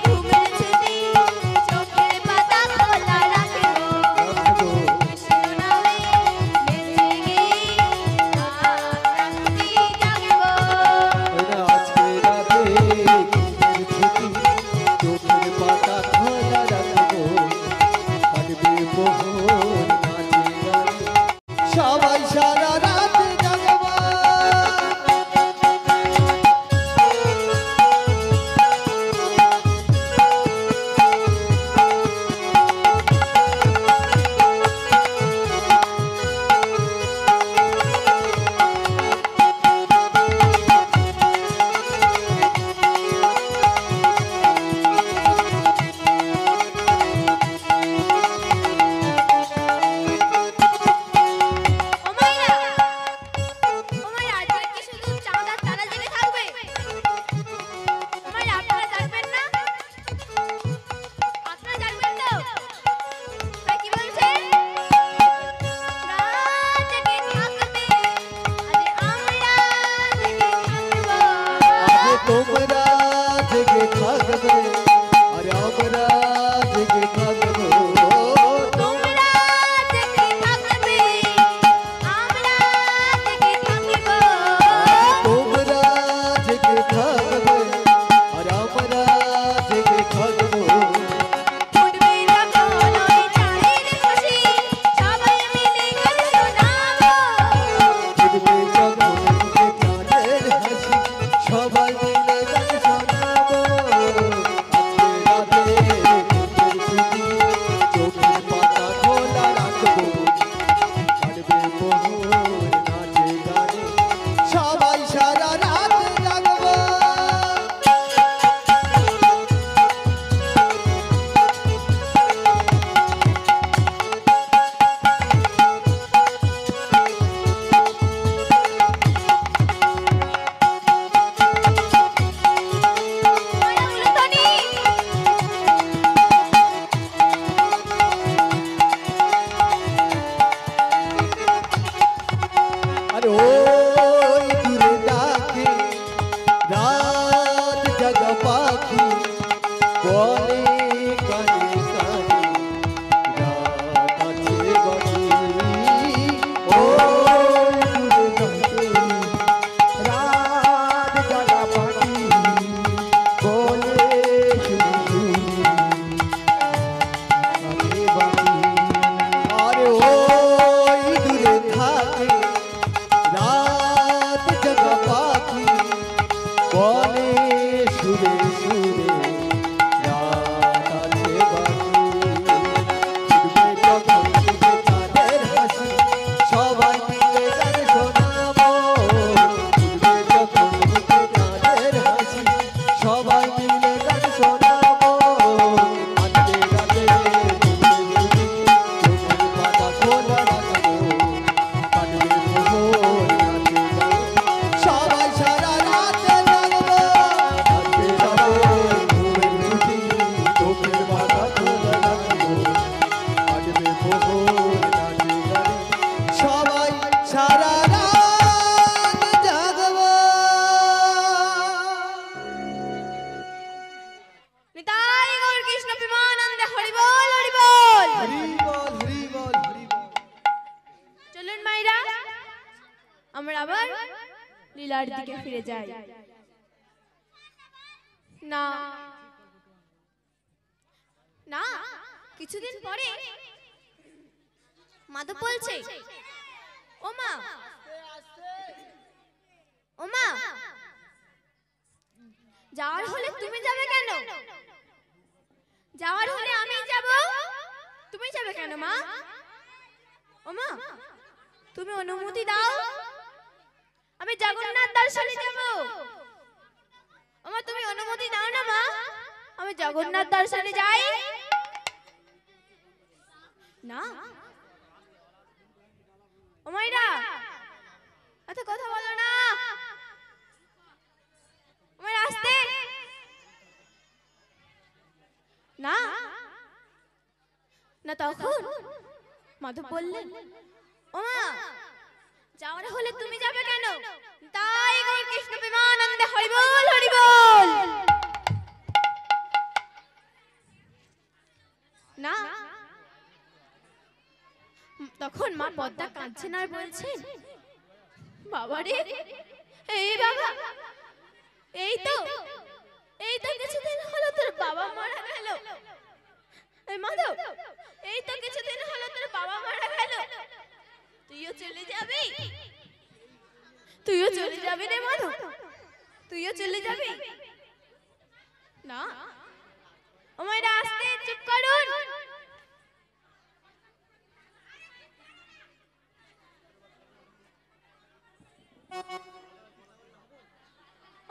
ঘুমের ছুটি চোখের পাতা খোলা রাখবো রাখবো শিরোনামে বেঁচে গিয়ে প্রান্তি জাগবো ওরা আজকে রাতে ঘুমের ছুটি চোখের পাতা খোলা রাখবো কাটবে মোহন নাচে গানে সবাই সারা রাত জাগবো ওমাইরা ওমাইরা আজকে কি শুধু চাঁদার তারা জেগে থাকবে ওমাইরা আপনারা জানবেন না আপনারা জানবেন তো তাই কি বলছে রাত জেগে থাকবে আজ আমরা জেগে থাকবো আজ তোমরা জেগে থাকবে আর আমরা জেগে থাকবো তোমরা জেগে থাকবে তোমরা জেগে থাকবে আর আমরা জেগে থাকবো উঠবে যখন ওই চাঁদের খুশি সবাই মিলে গান শোনাবো উঠবে যখন উঠবে চাঁদের হাসি সবাই মিলে গান শোনাবো আজকে রাতে ঘুমের ছুটি চোখের পাতা খোলা রাখবো কাটবে মোহন নাচে গানে সবাই সারা রাত জাগবো আরে ওই দূরে ডাকে রাত জাগা পাখি বলে কানে কানে রাত আছে বাকি ওই দূরে ডাকে রাত জাগা পাখি বলে শুধু আছে বাকি আরে ওই দূরে থাকে রাত জাগা পাখি বলে সুরে সুরে রাত আছে বাকি উঠবে যখন উঠবে চাঁদের হাসি সবাই মিলে গান শোনাবো উঠবে যখন উঠবে চাঁদের হাসি সবাই মিলে গান শোনাবো আজকে রাতে ঘুমের ছুটি চোখের পাতা খোলা রাখবো কাটবে মোহন নাচে গানে সবাই সারা রাত জাগবো আজকে রাতে ঘুমের ছুটি চোখের পাতা খোলা রাখবো কাটবে মোহন নাচে গানে সবাই সারা রাত জাগবো নিতাই গৌর কৃষ্ণ প্রেমানন্দে হরি বল হরি বল হরি বল হরি বল হরি বল চলুন মাইরা আমরা আবার লীলার দিকে ফিরে যাই না না কিছুদিন পরে মাধব বলছে ওমা ওমা যাওয়ার হলে তুমি যাবে কেন যাওয়ার হলে আমি যাব তুমি যাবে কেন মা ওমা তুমি অনুমতি দাও আমি জগন্নাথ দর্শনে যাব ওমা তুমি অনুমতি দাও না মা আমি জগন্নাথ দর্শনে যাই না ওমাইরা এত কথা বলো না ওমাইরা আসতে না না তখন মাধব বললেন ওমা যাওয়ার হলে তুমি যাবে কেন তাই গো পদ্মা কাঁদছেন আর বলছেন, বাবা রে, এই বাবা, এই তো কিছুদিন হলো তোর বাবা মারা গেল। এই মাধব, এই তো কিছুদিন হলো তোর বাবা মারা গেল, তুইও চলে যাবি? তুইও চলে যাবি রে মাধব, তুইও চলে যাবি? না, আমার আস্তে চুপ করুন।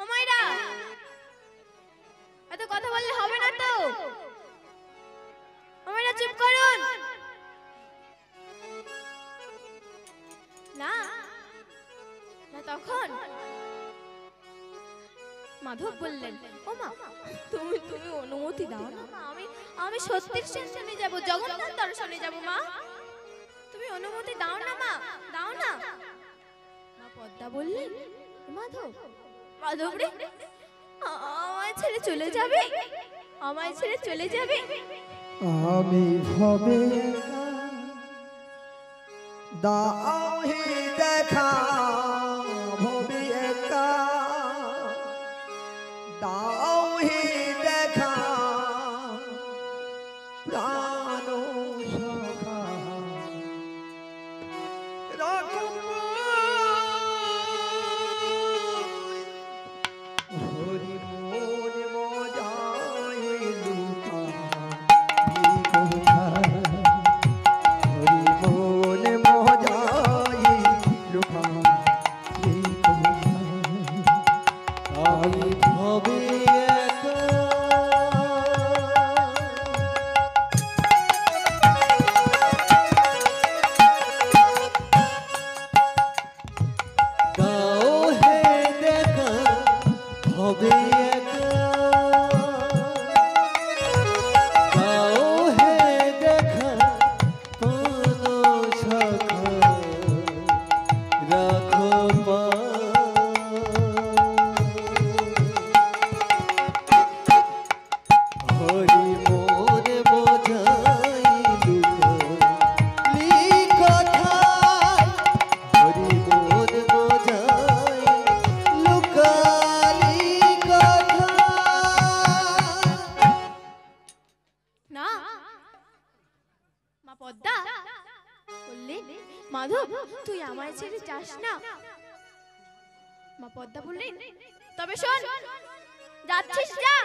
ওমাইরা, এত কথা বললে হবে না তো। ওমাইরা চুপ করুন। না না, তখন মাধব বললেন, ও মা, তুমি অনুমতি দাও না মা, আমি সত্যির দর্শনে যাব, জগন্নাথ দর্শনে যাব মা, তুমি অনুমতি দাও না মা, দাও না। মা পদ্মা বললেন, মাধব রে, আমায় ছেড়ে চলে যাবে? আমায় ছেড়ে চলে যাবে? আমি ভবে দাও হে দেখা, ভবে একা দাও হে দেখা, প্রাণ সখা হরি মন মজায় লুকা, হরি মন মজায় লুকা, আমি ভবে একা দাও হে দেখা, ভবে একা দাও হে দেখা, প্রাণ সখা রাখো হরি মোর বোঝাই লুকালি কথায়, হরি মোর বোঝাই লুকালি কথায়। না, মা পদ্মা বললেন, মাধব তুই আমায় ছেড়ে যাস না। মা পদ্মা বললেন, তবে শোন, যাচ্ছিস যা,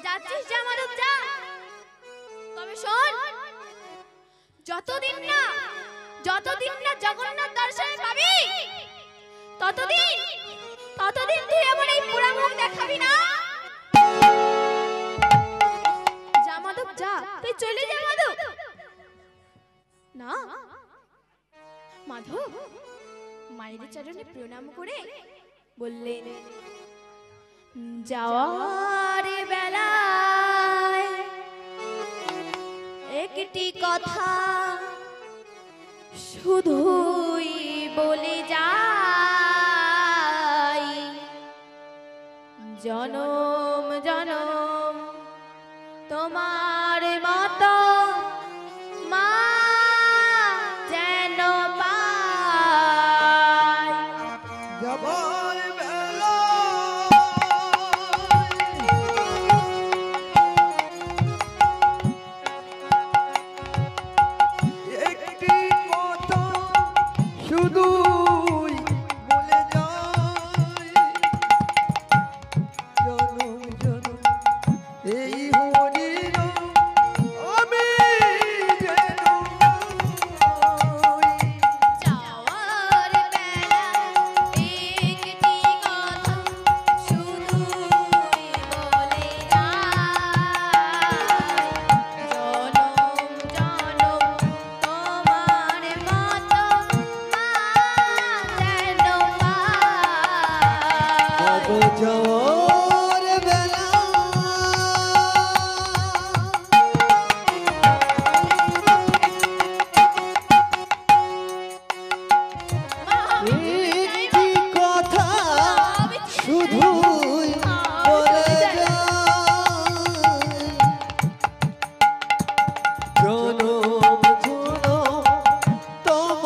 যাচ্ছিস যা মাধব যা, তবে শোন, যতদিন না জগন্নাথ দর্শন পাবি, ততদিন তুই আমার এই পুরা মুখ দেখাবি না। যা মাধব যা, তুই চলে যা মাধব। না, মাধব মায়ের চরণে প্রণাম করে বললেন, যাওয়ার বেলায় একটি কথা শুধুই বলে যাই, জনম জনম তোমার মতো মা যেন পাই। যাবার বেলা একটি কথা শুধুই বলে যায়, জনম জনম এই হরির আমি যেন পাই। যাওয়ার বেলা একটি কথা শুধুই বলে যায়, জনম জনম তোমার মতো মা যেন পাই। যাওয়ার বেলা একটি কথা শুধুই বলে যায়, জনম জনম তোমার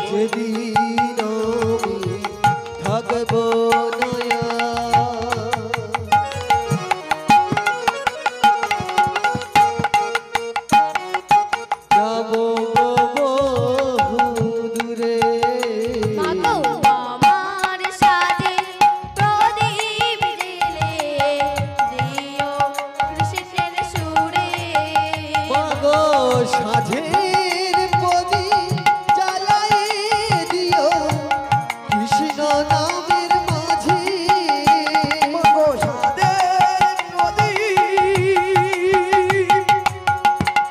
যেদিন আমি থাকবো নয়া যাবো বহু দূরে মাগো আমার সাজে প্রদীপ জেলে দিও কৃষ্ণের সুরে মাগো সাধের প্রদীপ জ্বালাই দিও কৃষ্ণ নামের মাঝে মাগো সাধের প্রদীপ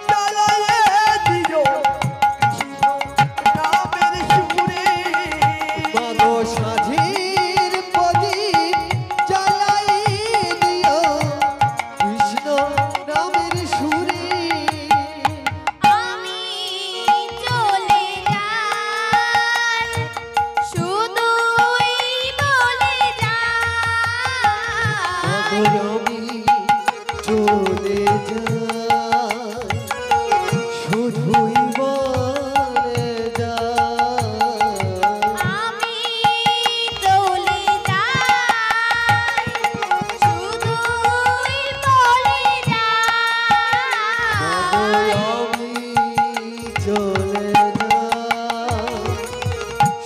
জ্বালায়ে দিও কৃষ্ণ নামের সুরে মাগো সাধের প্রদীপ জ্বালাই দিও কৃষ্ণ নামের সুরে আমি চলে যাই শুধুই বলে যাই আমি চলে যাই শুধুই বলে যাই আমি চলে যাই শুধুই বলে যাই আমি চলে যাই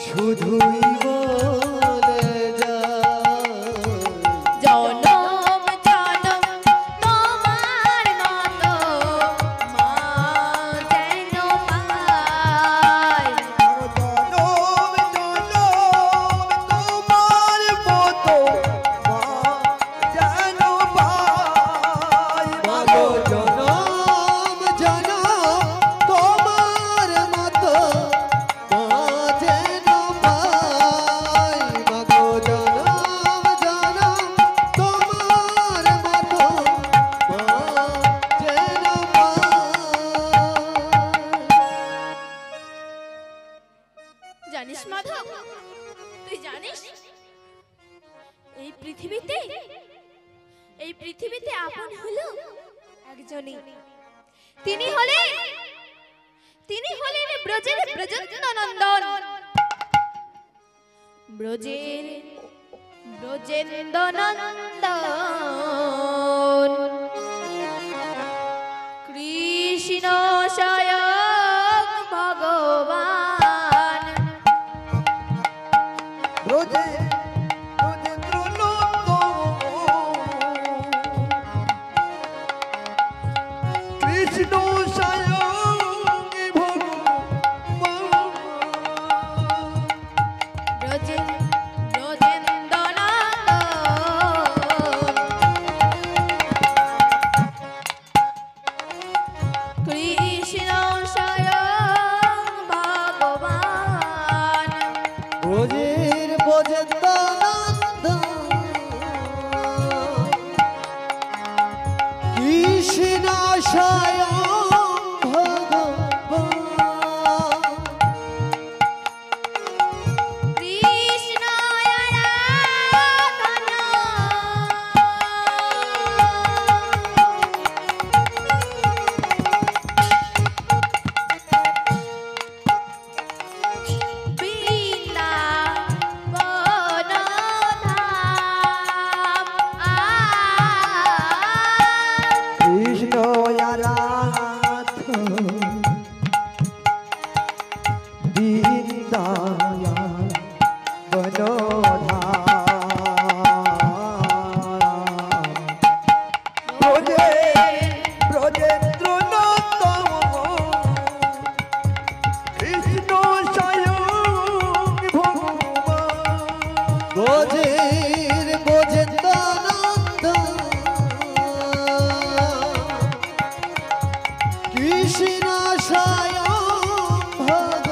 শুধুই বলে যাই জনম জনম তোমার মতো মা যেন পাই জনম জনম তোমার মতো মা যেন পাই মাগো জনম জনম তোমার মতো মা যেন পাই মাগো জনম জনম তোমার মতো মা যেন পাই জানিস মাধব তুই জানিস এই পৃথিবীতে আপন হলো একজনই তিনি হলেন ব্রজের ব্রজেন্দ্রনন্দন ব্রজেন্দ্রনন্দন কৃষ্ণ স্বয়ং ভগবান রোজে কৃষ্ণ স্বয়ং ভগবান কৃষ্ণ স্বয়ং ভগবান ব্রজের ব্রজেন্দ্রনন্দ কৃষ্ণ স্বয়ং ভগবান কৃষ্ণ আরাধনা বৃন্দাবন ধাম কৃষ্ণ আরাধ বৃন্দায়া বনধা ব্রজেন্দ্র নন্দন কৃষ্ণ স্বয়ং ভগবান ব্রজের ব্রজেন্দ্রনন্দ কৃষ্ণ স্বয়ং ভগবান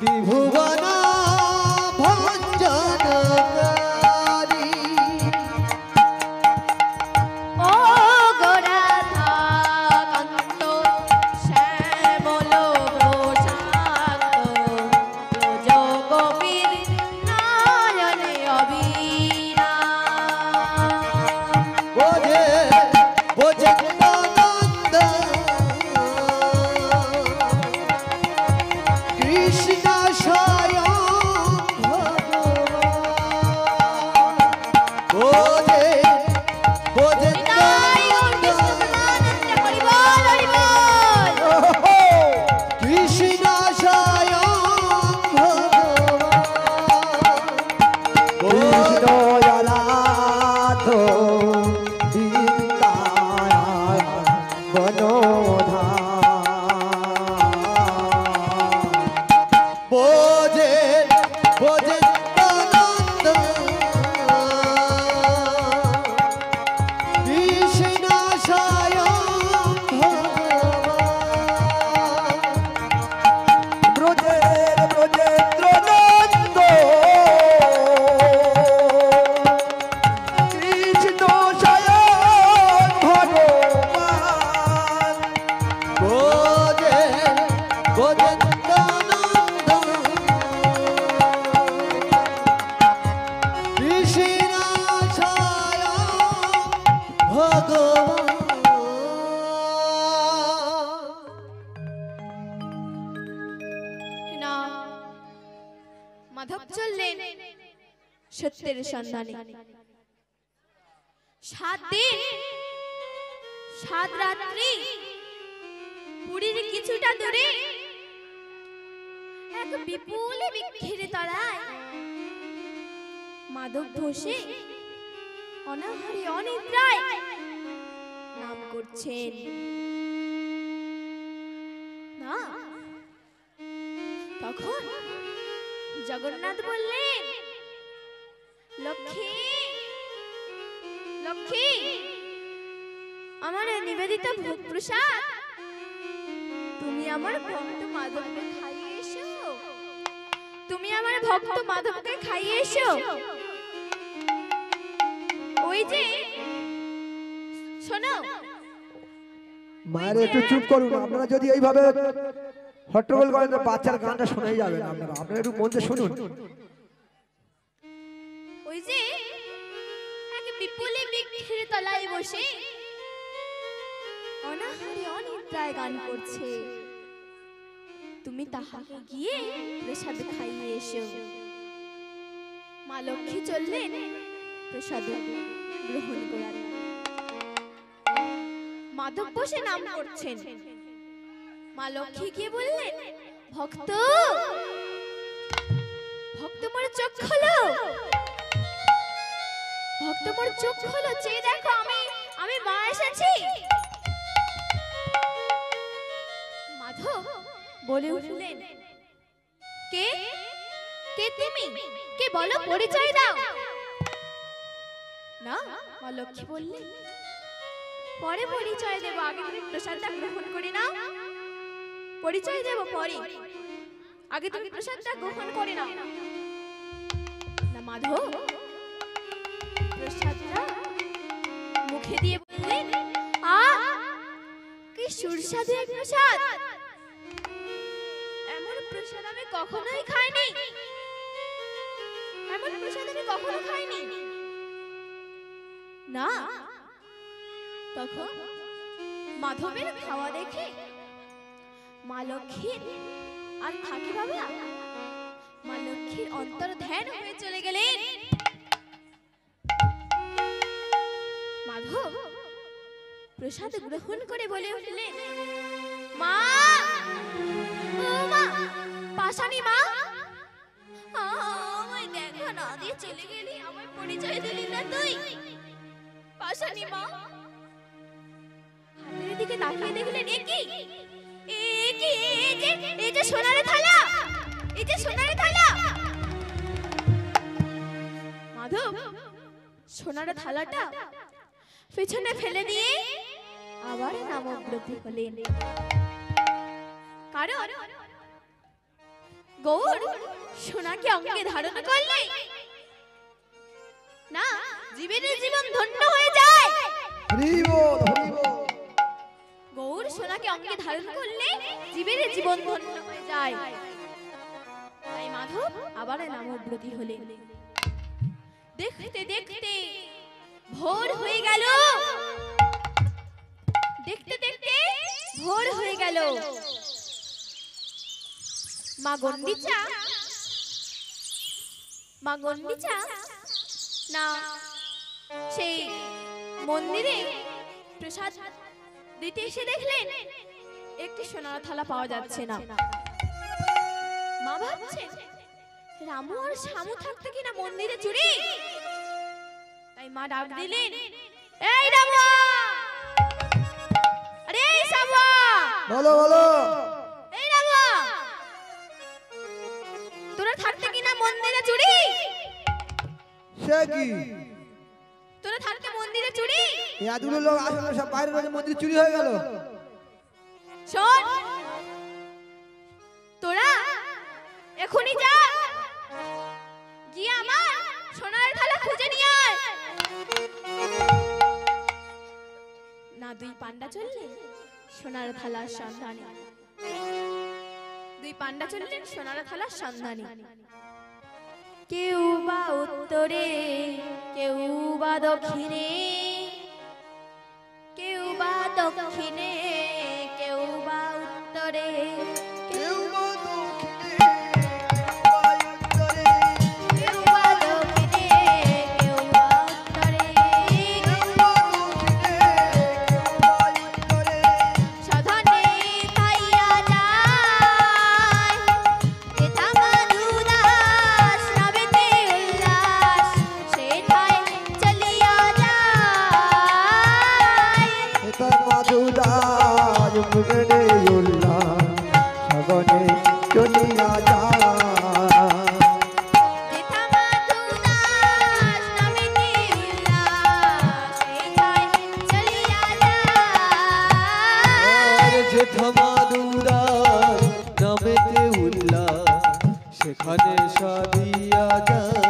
ত্রিভুবন ভঞ্জনকারী ও গোরাধা কান্ত শ্যামল প্রশান্ত ব্রজ কবির নয়নে অবিনা বোঝে বোঝেন্দ্রানন্দ কৃষ্ণ স্বয়ং ভগবান বোঝে নিতাই গৌর বোঝেন্দ্রানন্দ কৃষ্ণ হরিবল হরিবল কৃষ্ণ স্বয়ং ভগবান কৃষ্ণ জলাধ বিদ্যায় বনধা বোঝে বোঝেন্দ্রানন্দ কৃষ্ণ স্বয়ং ভগবান ব্রজের ব্রজেন্দ্র নন্দ কৃষ্ণ স্বয়ং ভগবান বোঝে বোঝেন্দ্রানন্দ কৃষ্ণ স্বয়ং ভগবান না মাধব চললেন সত্যের সন্ধানে 7 দিন 7 রাত্রি পুরীর কিছুটা দূরে এক বিপুল বৃক্ষের তলায় মাধব বসে অনাহারে অনিদ্রায় নাম করছেন না তখন জগন্নাথ বললেন লক্ষ্মী লক্ষ্মী আমার নিবেদিত ভোগ প্রসাদ তুমি আমার ভক্ত মাধবকে খাইয়ে এসো তুমি আমার ভক্ত মাধবকে খাইয়ে এসো ওই যে শোনো মায়ের একটু চুপ করুন। আপনারা যদি এইভাবে হট্টগোল করেন তো বাচ্চার গানটা শোনাই যাবে না। আপনারা একটু মন দিয়ে শুনুন। ওই যে এক বিপুল বৃক্ষের তলায় বসে অনাহারে অনিদ্রায় গান করছে তুমি তাহাকে গিয়ে প্রসাদ খাইয়ে এসো মা লক্ষ্মী চললেন প্রসাদ গ্রহণ করার মাধব বসে নাম করছেন মা লক্ষ্মী গিয়ে বললেন ভক্ত ভক্ত মোর চোখ খোলো ভক্ত মোর চোখ খোলো চেয়ে দেখো আমি মা এসেছি মাধব বলে উঠলেন কে কে তুমি কে বলো পরিচয় দাও না মা লক্ষ্মী বললেন পরে পরিচয় দেব আগে তুমি প্রসাদটা গ্রহণ করে নাও পরিচয় দেব পরে আগে তুমি প্রসাদটা গ্রহণ করে নাও না মাধব প্রসাদটা মুখে দিয়ে বললেন আ কি সুস্বাদু এক প্রসাদ এমন প্রসাদ আমি কখনোই খাইনি এমন প্রসাদ আমি কখনো খাইনি না তখন মাধবের খাওয়া দেখে মা লক্ষ্মীর আর থাকে বাবা মা লক্ষ্মীর অন্তর ধ্যান হয়ে চলে গেলেন মাধব প্রসাদ গ্রহণ করে বলে উঠলেন মা ও মা পাশানি মা আমায় দেখা না দিয়ে চলে গেলি আমার পরিচয় দিলি না তুই পাশানি মা হাতের দিকে তাকিয়ে দেখলেন এই যে সোনার থালা এই যে সোনার থালা মাধব সোনার থালাটা পেছনে ফেলে দিয়ে আবার নামগ্রহী হলেন কারণ গৌর সোনাকে অঙ্গে ধারণ করলে না জীবের জীবন ধন্য হয়ে যায়। হরি বল, হরি বল। গৌর সোনাকে অঙ্গে ধারণ করলে জীবের জীবন ধন্য হয়ে যায়। তাই মাধব আবার নামব্রতী হলেন। দেখতে দেখতে ভোর হয়ে গেল, দেখতে দেখতে ভোর হয়ে গেল। মা গন্ডিচা না সেই মন্দিরে প্রসাদ দিতে এসে দেখলেন একটি সোনার থালা পাওয়া যাচ্ছে না। মা ভাবছেন রামু আর শ্যামু থাকতে কিনা মন্দিরে চুরি। তাই মা ডাক দিলেন, এই রামু, আরে এই শ্যামু, বলো বলো। এই রামু, তোরা থাকতে কিনা মন্দিরে চুরি। সে কি? তোরা থাকতে মন্দিরে চুরি। এতগুলো লোক আসলে সব বাইরে বাইরে মন্দির চুরি হয়ে গেল। শোন, তোরা এখনই যা, গিয়ে আমার সোনার থালা খুঁজে নিয়ে আয়। না দুই পান্ডা চললেন সোনার থালার সন্ধানে। দুই পান্ডা চললেন সোনার থালার সন্ধানে। কেউ বা উত্তরে, কেউ বা দক্ষিণে, কেউ বা দক্ষিণে, কেউ বা উত্তরে, কেউ বা দক্ষিণে, কেউ বা উত্তরে, কেউ বা দক্ষিণে, কেউ বা উত্তরে, কেউ বা দক্ষিণে, কেউ বা উত্তরে। সাধনে তাইয়া যায় যেথা মধুদাস রবেতে উল্লাস, সেথায় চলিয়া যায়। এটা মাধুদাস মুগনে উল্লাস, সগনে চলিয়া যায়। যেথা মধুদাস রবেতে উল্লাস, সেথায় চলিয়া যায়। যেথা মাদুরার নামেতে উল্লাস, সেখানে সাদিয়া যায়।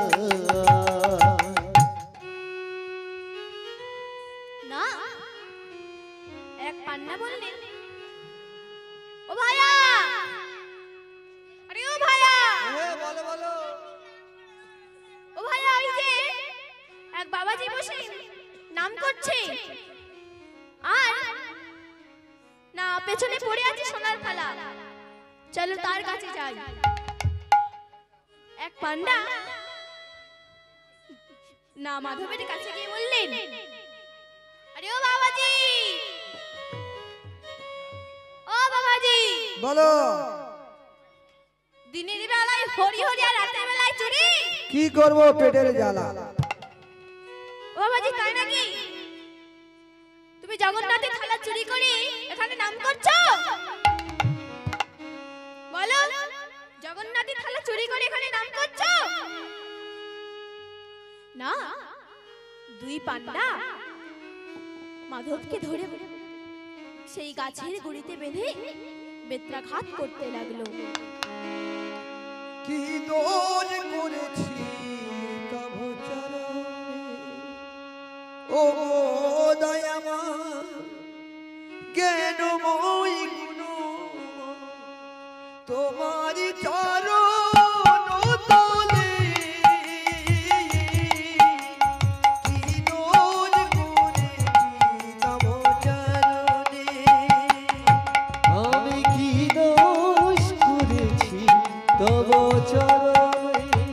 না এক পান্না বললেন, ও ভাইয়া, আরে ও ভাইয়া, বলো বলো। ও ভাইয়া, ওই যে এক বাবাজি বসে নাম করছে আর না পেছনে পড়ে আছে সোনার থালা, চলো তার কাছে যাই। এক পান্ডা না মাধবের কাছে গিয়ে বললেন, আরে ও বাবাজি, ও বাবাজি, বলো। দিনের বেলায় হরি হরি আর রাতের বেলায় চুরি। কি করবো, পেটের জ্বালা। ও বাবাজি, তাই নাকি? তুমি জগন্নাথের থালা চুরি করে এখানে নাম করছো? বলো, জগন্নাথের থালা চুরি করে এখানে নাম করছো? না, দুই পান্ডা মাধবকে ধরে সেই গাছের গুড়িতে বেঁধে বেত্রাঘাত করতে লাগলো। কি দোষ করেছি তব চরণে, ও দয়াময় জ্ঞানময় গুণ, তোমার চরণ তলে কি দোষ করেছি তব চরণে। আমি কি দোষ করেছি তব চরণে,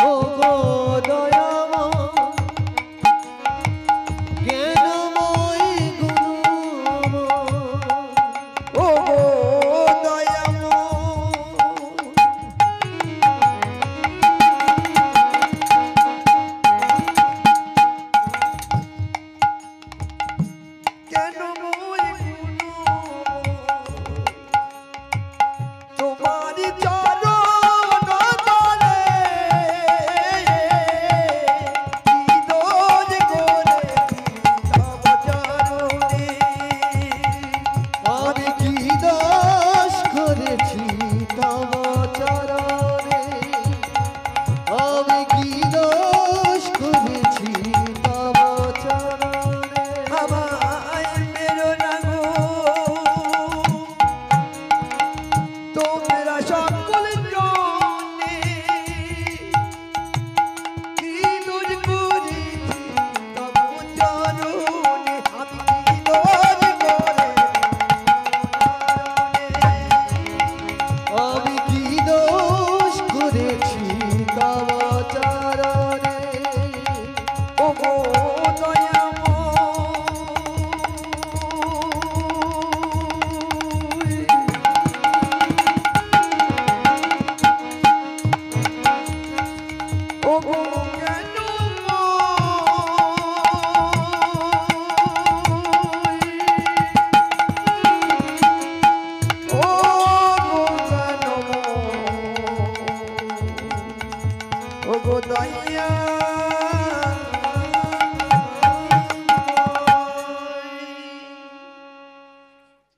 ও গো দয়াময় জ্ঞানময় গুণময়। ও দয়াময় কেন মই গুণ, তোমার চরণ তোমরা সকল জনে কি দোষ করেছি তব চরণে আমি কি দোষ আমি কি দোষ করেছি তব চরণে ও গো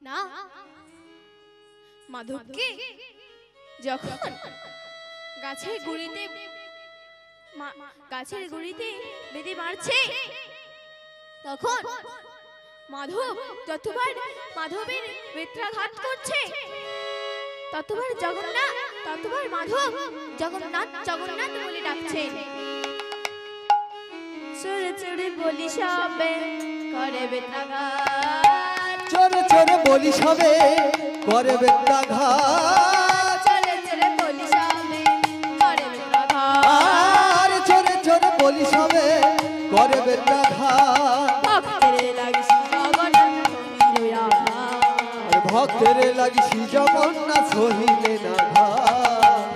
না মাধবকে যখন গাছের গুড়িতে বেঁধে মারছে তখন মাধব যতবার মাধবের বেত্রাঘাত করছে ততবার মাধব জগন্নাথ বলে ডাকছেন। চোরে চোরে বলি সবে করে বেত্রাঘাত, চোরে চোরে বলি সবে করে বেত্রাঘাত, চোরে চোরে বলি সবে করে বেত্রাঘাত, আর চোরে চোরে বলি সবে করে বেত্রাঘাত। ভক্তের লাগিস জগন্নাথ সহিলে না ঘাত,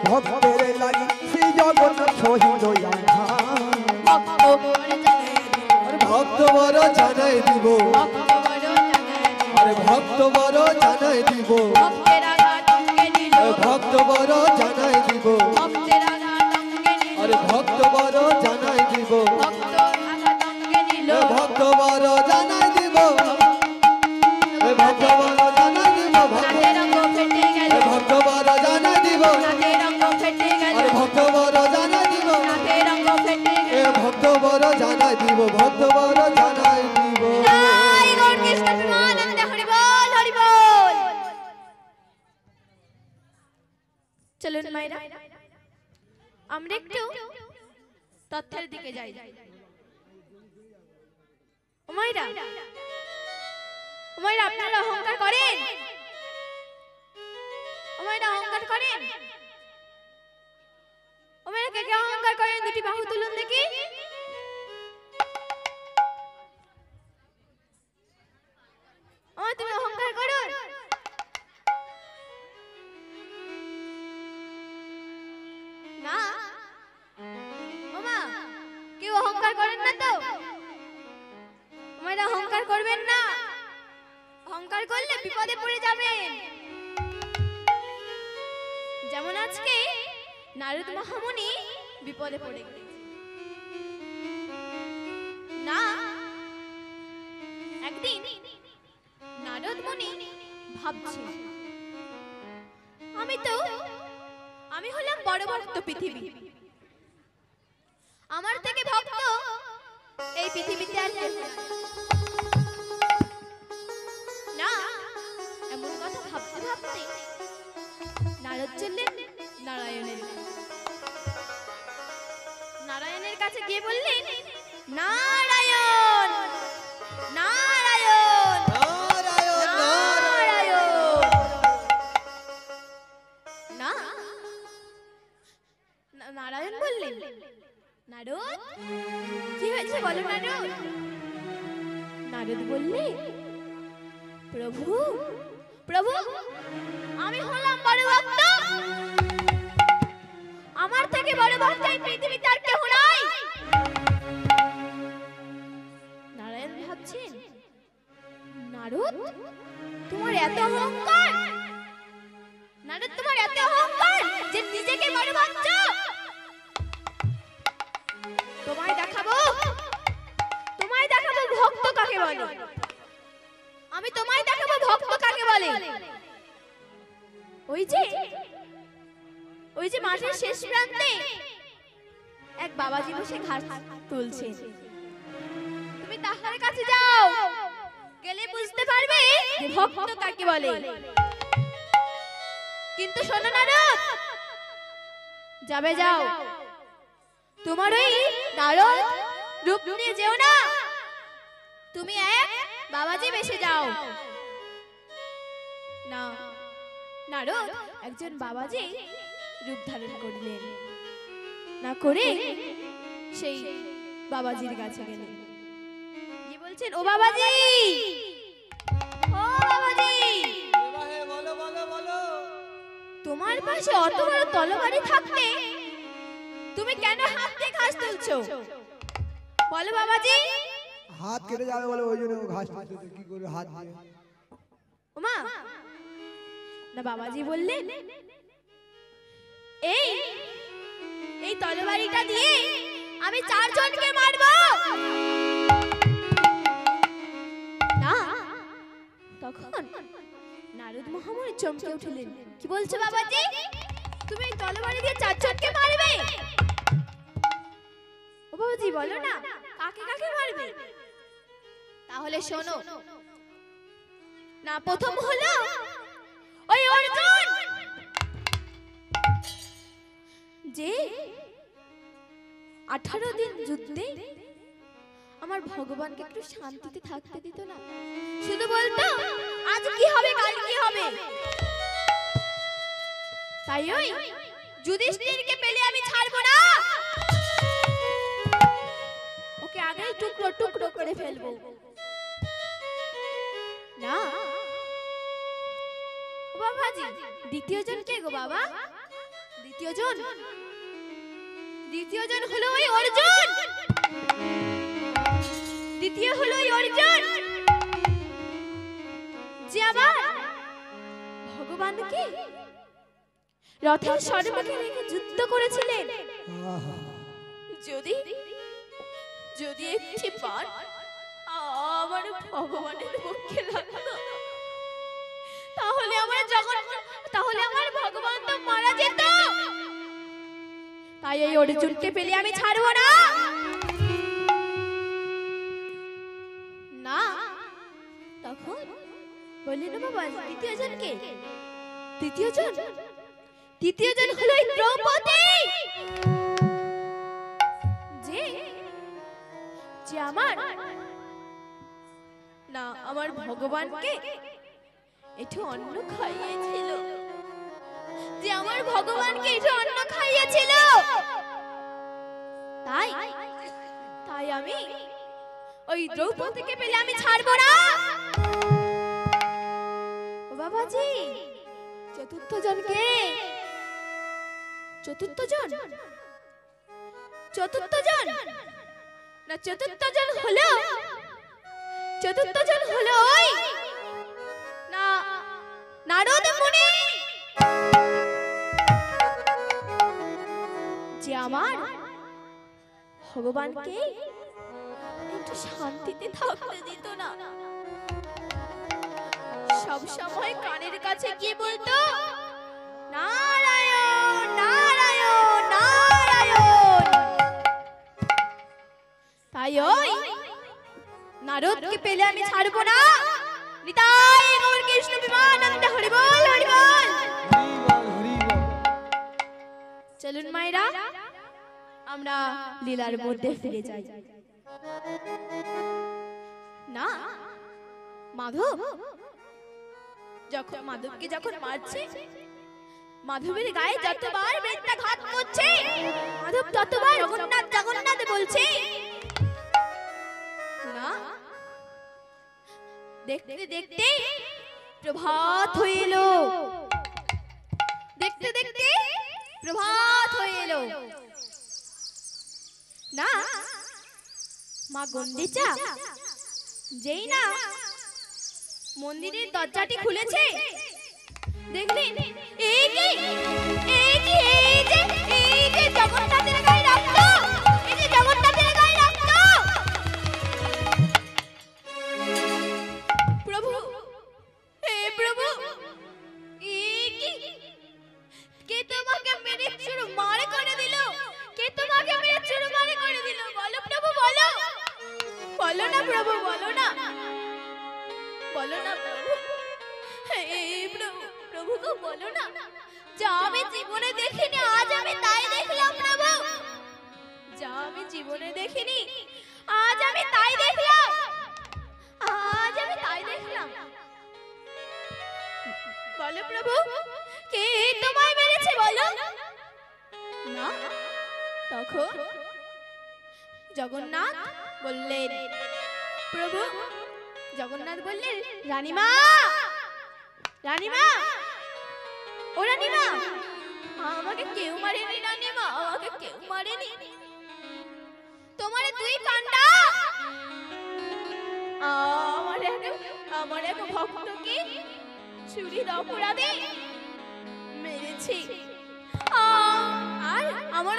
ভক্তের লাগি শ্রী জগন্নাথ সহিল ভক্ত বড় জানাই দিব, আরে ভক্ত বড় জানাই দিব, ভক্ত বড় জানাই দিব, আরে ভক্ত বড় জানাই দিব, ভক্ত বড় জানাই দিব, ভক্ত বড় জানাই দিব, ভক্ত বড় জানাই দিব, আরে ভক্ত বড় জানাই দিব, ভক্ত বড় জানাই দিব, ভক্ত বড় জানাই দিব। চলুন মায়েরা আমরা একটু তথ্যের দিকে যাই। ও মায়েরা আপনারা অহংকার করেন? ও মায়েরা অহংকার করেন? ও মায়েরা কে কে অহংকার করেন? দুটি বাহু তুলুন দেখি। ও তুমি অহংকার করো? না ওমা কেউ অহংকার করেন না তো? ওমারা অহংকার করবেন না, অহংকার করলে বিপদে পড়ে যাবেন। যেমন আজকে নারদ মহামুনি বিপদে পড়ে গেলেন। না একদিন নারদ মুনি ভাবছে আমি হলাম বড় ভক্ত পৃথিবী, আমার থেকে ভক্ত এই পৃথিবীতে আর কেউ নেই। না এমন কথা ভাবতে ভাবতে নারদ চললেন নারায়ণের কাছে গিয়ে বললেন, নারায়ণ নারায়ণ নারায়ণ। না নারায়ণ বললেন, নারদ কি হয়েছে বলো নারদ। নারদ বললে, প্রভু প্রভু আমি হলাম বড় ভক্ত, আমার থেকে বড় ভক্ত এই পৃথিবীতে আর কেউ নাই। নারায়ণ ভাবছেন, নারদ তোমার এত অহংকার, নারদ তোমার এত অহংকার যে নিজেকে বড় ভাবছো। তোমায় দেখাবো ভক্ত কাকে বলে, আমি তোমায় দেখাবো ভক্ত কাকে বলে। ওই যে মাঠের শেষ প্রান্তে এক বাবাজি বসে ঘাস তুলছে, তুমি তাহার কাছে যাও, গেলে বুঝতে পারবে যে ভক্ত কাকে বলে। কিন্তু শোনো নারদ, যাবে যাও, তোমার ওই নারদ রূপ নিয়ে যেও না, তুমি এক বাবাজি বেশে যাও। না, নারদ একজন বাবাজি রূপ ধারণ করলেন, না করে সেই বাবাজির কাছে গেলেন, কি বলছেন, ও বাবাজি, ও বাবাজি, বলো বলো বলো। তোমার পাশে অত বড় তলবারি থাকতে তুমি কেন হাত দিয়ে ঘাস তুলছো? বলো বাবাজি। হাত কেটে যাবে বলে ওই জন্য ও ঘাস তুলতেছে, কি করে হাত দিয়ে। ওমা, না বাবাজি বললেন এই এই তলবারিটা দিয়ে আমি 4 জনকে মারবো। না, তখন নারদ মহামুনি চমকে উঠলেন, কি বলছো বাবাজি, তুমি এই তলবারি দিয়ে 4 জনকে মারবে? ও বাবাজি বলো না, কাকে কাকে মারবে? তাহলে শোনো না, প্রথম হলো ওই অর্জুন, যে 18 দিন যুদ্ধে আমার ভগবানকে একটু শান্তিতে থাকতে দিত না, শুধু বলতো আজ কি হবে কাল কি হবে। তাই ওই যুধিষ্ঠিরকে পেলে আমি ছাড়বো না, ওকে আগেই টুকরো টুকরো করে ফেলবো। না ও বাবাজি, দ্বিতীয় জন কে গো বাবা? দ্বিতীয় জন হলো ওই অর্জুন, দ্বিতীয় হলো ওই অর্জুন যে আবার ভগবানকে রথের সর্বমুখে রেখে যুদ্ধ করেছিলেন। যদি যদি একটি বার আমার ভগবানের পক্ষে লাগতো, তাহলে আমার ভগবান তো মারা যেত। তাই এই অর্জুনকে পেলে আমি ছাড়বো না। না, তখন বললেন বাবা দ্বিতীয় জন কে? তৃতীয় জন হলো এই দ্রৌপদী, যে আমার ভগবানকে একটু অন্ন খাইয়েছিল, যে আমার ভগবানকে একটু অন্ন খাইয়েছিল। তাই আমি ওই দ্রৌপদীকে পেলে আমি ছাড়বো না। ও বাবাজি, চতুর্থ জন কে? চতুর্থ জন না, চতুর্থ জন হলো ওই না নারদ মুনি, যে আমার ভগবানকে একটু শান্তিতে থাকতে দিত না, সব সময় কানের কাছে কি বলতো, নারায়ণ নারায়ণ নারায়ণ। তাই ওই নারদকে পেলে আমি ছাড়বো না। নিতাই গৌর কৃষ্ণ বিমানন্দ, হরি বল হরি বল। চলুন মায়েরা, আমরা লীলার মধ্যে ফিরে যাই। না, মাধবকে যখন মারছে, মাধবের গায়ে যতবার বৃত্তাঘাত করছে, মাধব ততবার জগন্নাথ জগন্নাথ বলছে। না, দেখতে দেখতে প্রভাত হয়ে এলো, দেখতে দেখতে প্রভাত হয়ে এলো। না, মা গন্ডিচা যেই না মন্দিরের দরজাটি খুলেছে, দেখলেন এই যে জগন্নাথের গায়ে রক্ত, এই যে জগন্নাথের গায়ে রক্ত। প্রভু, হে প্রভু, কে তোমাকে মেরে চুরমার করে দিল? কে তোমাকে মেরে চুরমার করে দিল? বলো প্রভু, বলো, বলো না প্রভু, বলো না, বলো বলো না প্রভু, হে প্রভু, প্রভুকে বলো না, যা আমি জীবনে দেখিনি আজ আমি তাই দেখলাম প্রভু, যা আমি জীবনে দেখিনি আজ আমি তাই দেখলাম, আজ আমি তাই দেখলাম। বলো প্রভু, কে তোমায় মেরেছে বলো না। তখন জগন্নাথ বললেন, প্রভু, জগন্নাথ বললেন, রানীমা, রানীমা, ও রানীমা, আমাকে কেউ মারেনি রানীমা, আমাকে কেউ মারেনি। তোমার দুই পান্ডা আমার এক ভক্তকে চুরির অপরাধে মেরেছে। আর আমার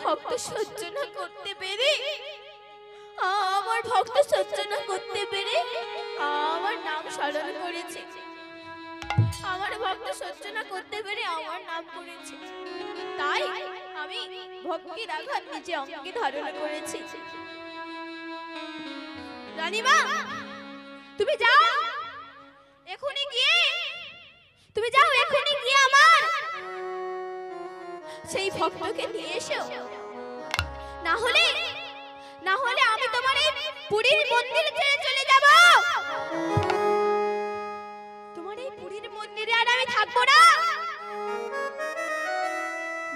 ভক্ত সহ্য না করতে পেরে, আমার ভক্ত সহ্য না করতে পেরে আমার নাম স্মরণ করেছে, আমার ভক্ত সহ্য না করতে পেরে আমার নাম করেছে, তাই আমি ভক্তির আঘাত নিজে অঙ্গে ধারণ করেছি। রানীমা, তুমি যাও এখনই গিয়ে, তুমি যাও এখনই গিয়ে আমার সেই ভক্তকে নিয়ে এসো, না হলে আমি তোমার এই পুরীর মন্দির ছেড়ে চলে যাব, তোমার এই পুরীর মন্দিরে আর আমি থাকবো না।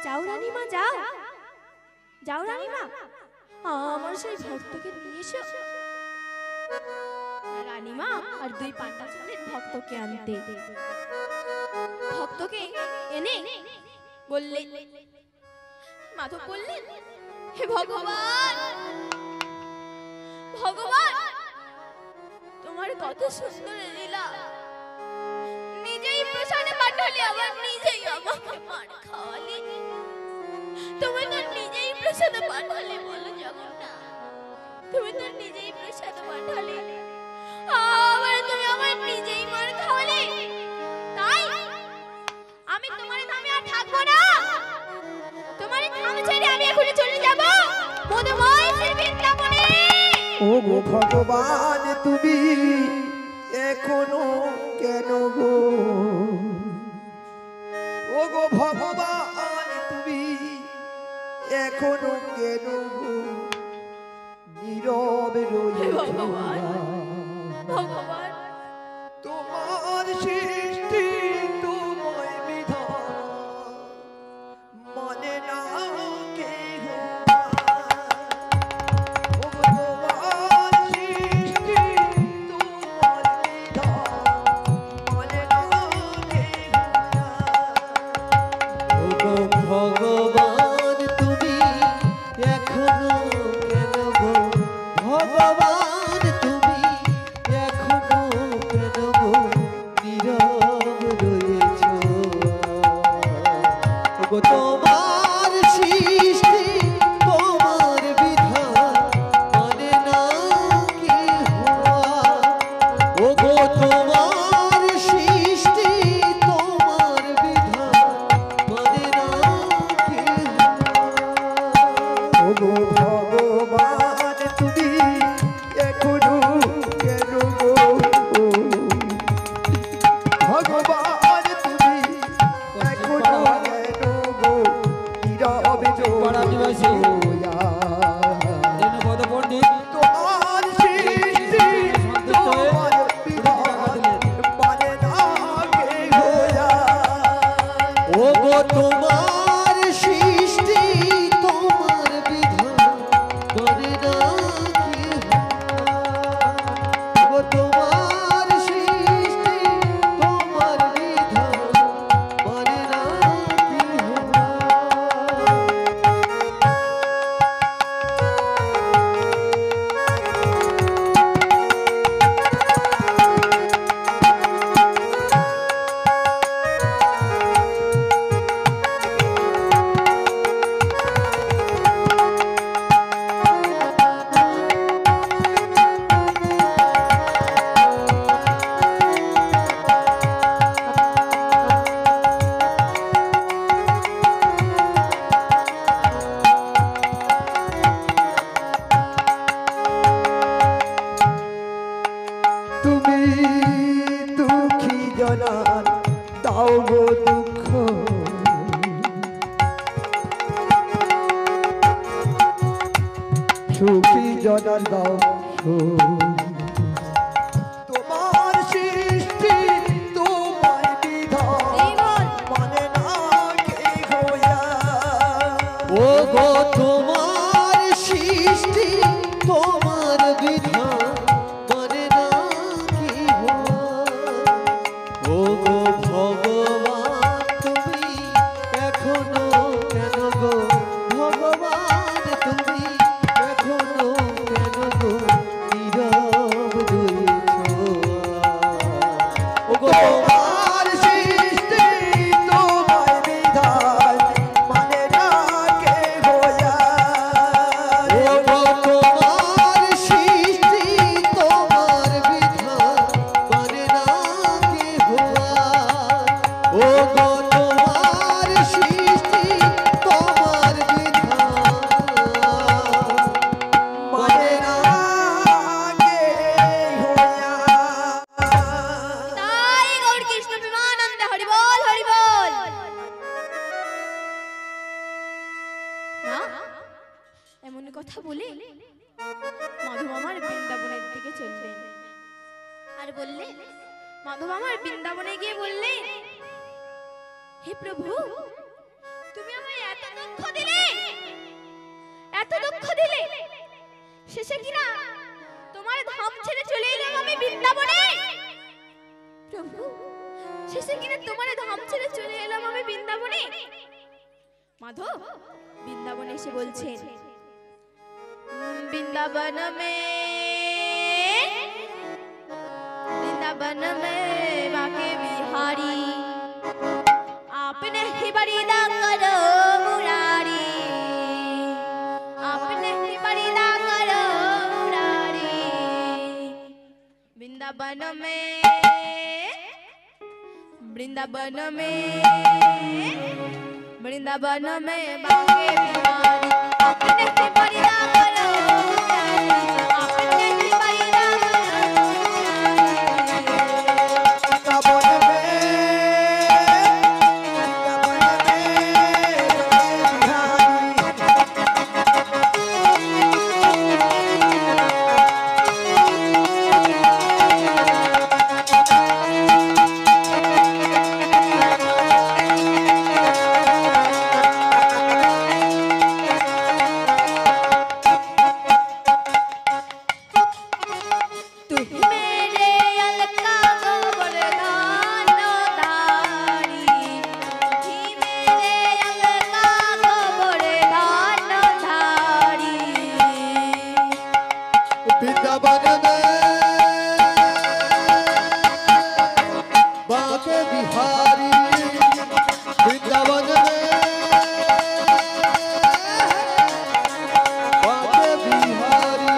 যাও রানীমা, যাও, যাও রানীমা, আমার সেই ভক্তকে নিয়ে এসো। রানীমা আর দুই পান্ডা চলেন ভক্তকে আনতে। ভক্তকে এনে বললেন, মাধব বললেন, হে ভগবান, ভগবান, তোমার কত সুন্দর লীলা, নিজেই প্রসাদে পাঠালে আবার নিজেই আমাকে মার খাওয়ালে, তুমি তো নিজেই প্রসাদে পাঠালে, বলো জগন্নাথ, তুমি তো নিজেই প্রসাদে পাঠালে, আবার তুমি আমার নিজেই মার খাওয়ালে, তাই আমি তোমার ধামে আর থাকবো না, তোমার ধাম ছেড়ে আমি এখন চলে যাব মধুময় শ্রী বৃন্দাবনে। ও গো ভগবান, তুমি এখনো কেন গো, ও গো ভগবান, তুমি এখনো কেন গো নীরবে রয়েছো। ভগবান, তোমার সৃষ্টি তোমায় বিধান মানে না কেহ। ও ভগবান, সৃষ্টি তোমায় তুমি দুঃখী জনার দাও গো দুঃখ সুখী জনার দাও সুখ তোমার সৃষ্টি তোমার বিধান মানে না কে গোয়া ও গো তোমার সৃষ্টি তোমার বিধান মানে না কি ও গো ভগবান তুমি এখনো কেন গো ভগবান তুমি এখনো কেন গো নীরব রয়েছো ও গো তোমার সৃষ্টি তোমার বিধান মানে না কে গোয়া ও গো তোমার সৃষ্টি তোমার বিধান মানে না কে হওয়া ও গো তোমার সৃষ্টি তোমার বিধান মানে না কে গোয়া তাই গৌর কৃষ্ণ প্রেমানন্দে হরি বল হরি বল। না এমন কথা বলে মাধব আমার বৃন্দাবনের দিকে চললেন আর বললেন, মাধব আমার বৃন্দাবনে গিয়ে বললেন, হে প্রভু তুমি আমায় এত দুঃখ দিলে, এত দুঃখ দিলে, শেষে কিনা তোমার ধাম ছেড়ে চলে এলাম আমি বৃন্দাবনে। প্রভু শেষে কিনা তোমার ধাম ছেড়ে চলে এলাম আমি বৃন্দাবনে। মাধব বৃন্দাবনে এসে বলছেন, বৃন্দাবন মে বাকে বিহাरी आपने ही बरीदा करो मुरारी, आपने ही बरीदा करो मुरारी। वृंदावन में वृंदावन में वृंदावन में बाके बिहारी आपने ही बरीदा करो मुरारी, आपने ही बरीदा करो वृंदावन में बाके बिहारी वृंदावन में बाके बिहारी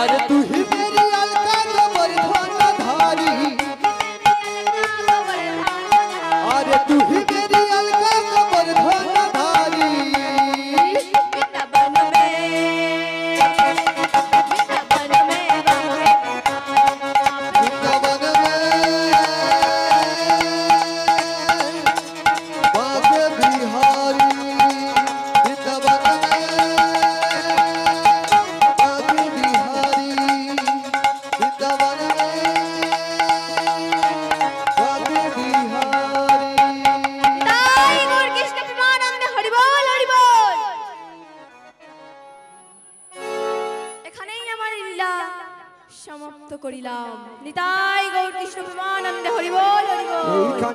अरे तू ही मेरी अलका गोवर्धनधारी अरे तू ही मेरी अलका गोवर्धनधारी वृंदावन में वृंदावन में बाके बिहारी वृंदावन में बाके बिहारी वृंदावन में बाके बिहारी তাই গৌর কৃষ্ণ প্রেমানন্দে হরি বল হরি বল। এখানেই আমার লীলা সমাপ্ত করিলাম। নিতাই গৌর কৃষ্ণ প্রেমানন্দে হরি বল হরি বল। এইখানে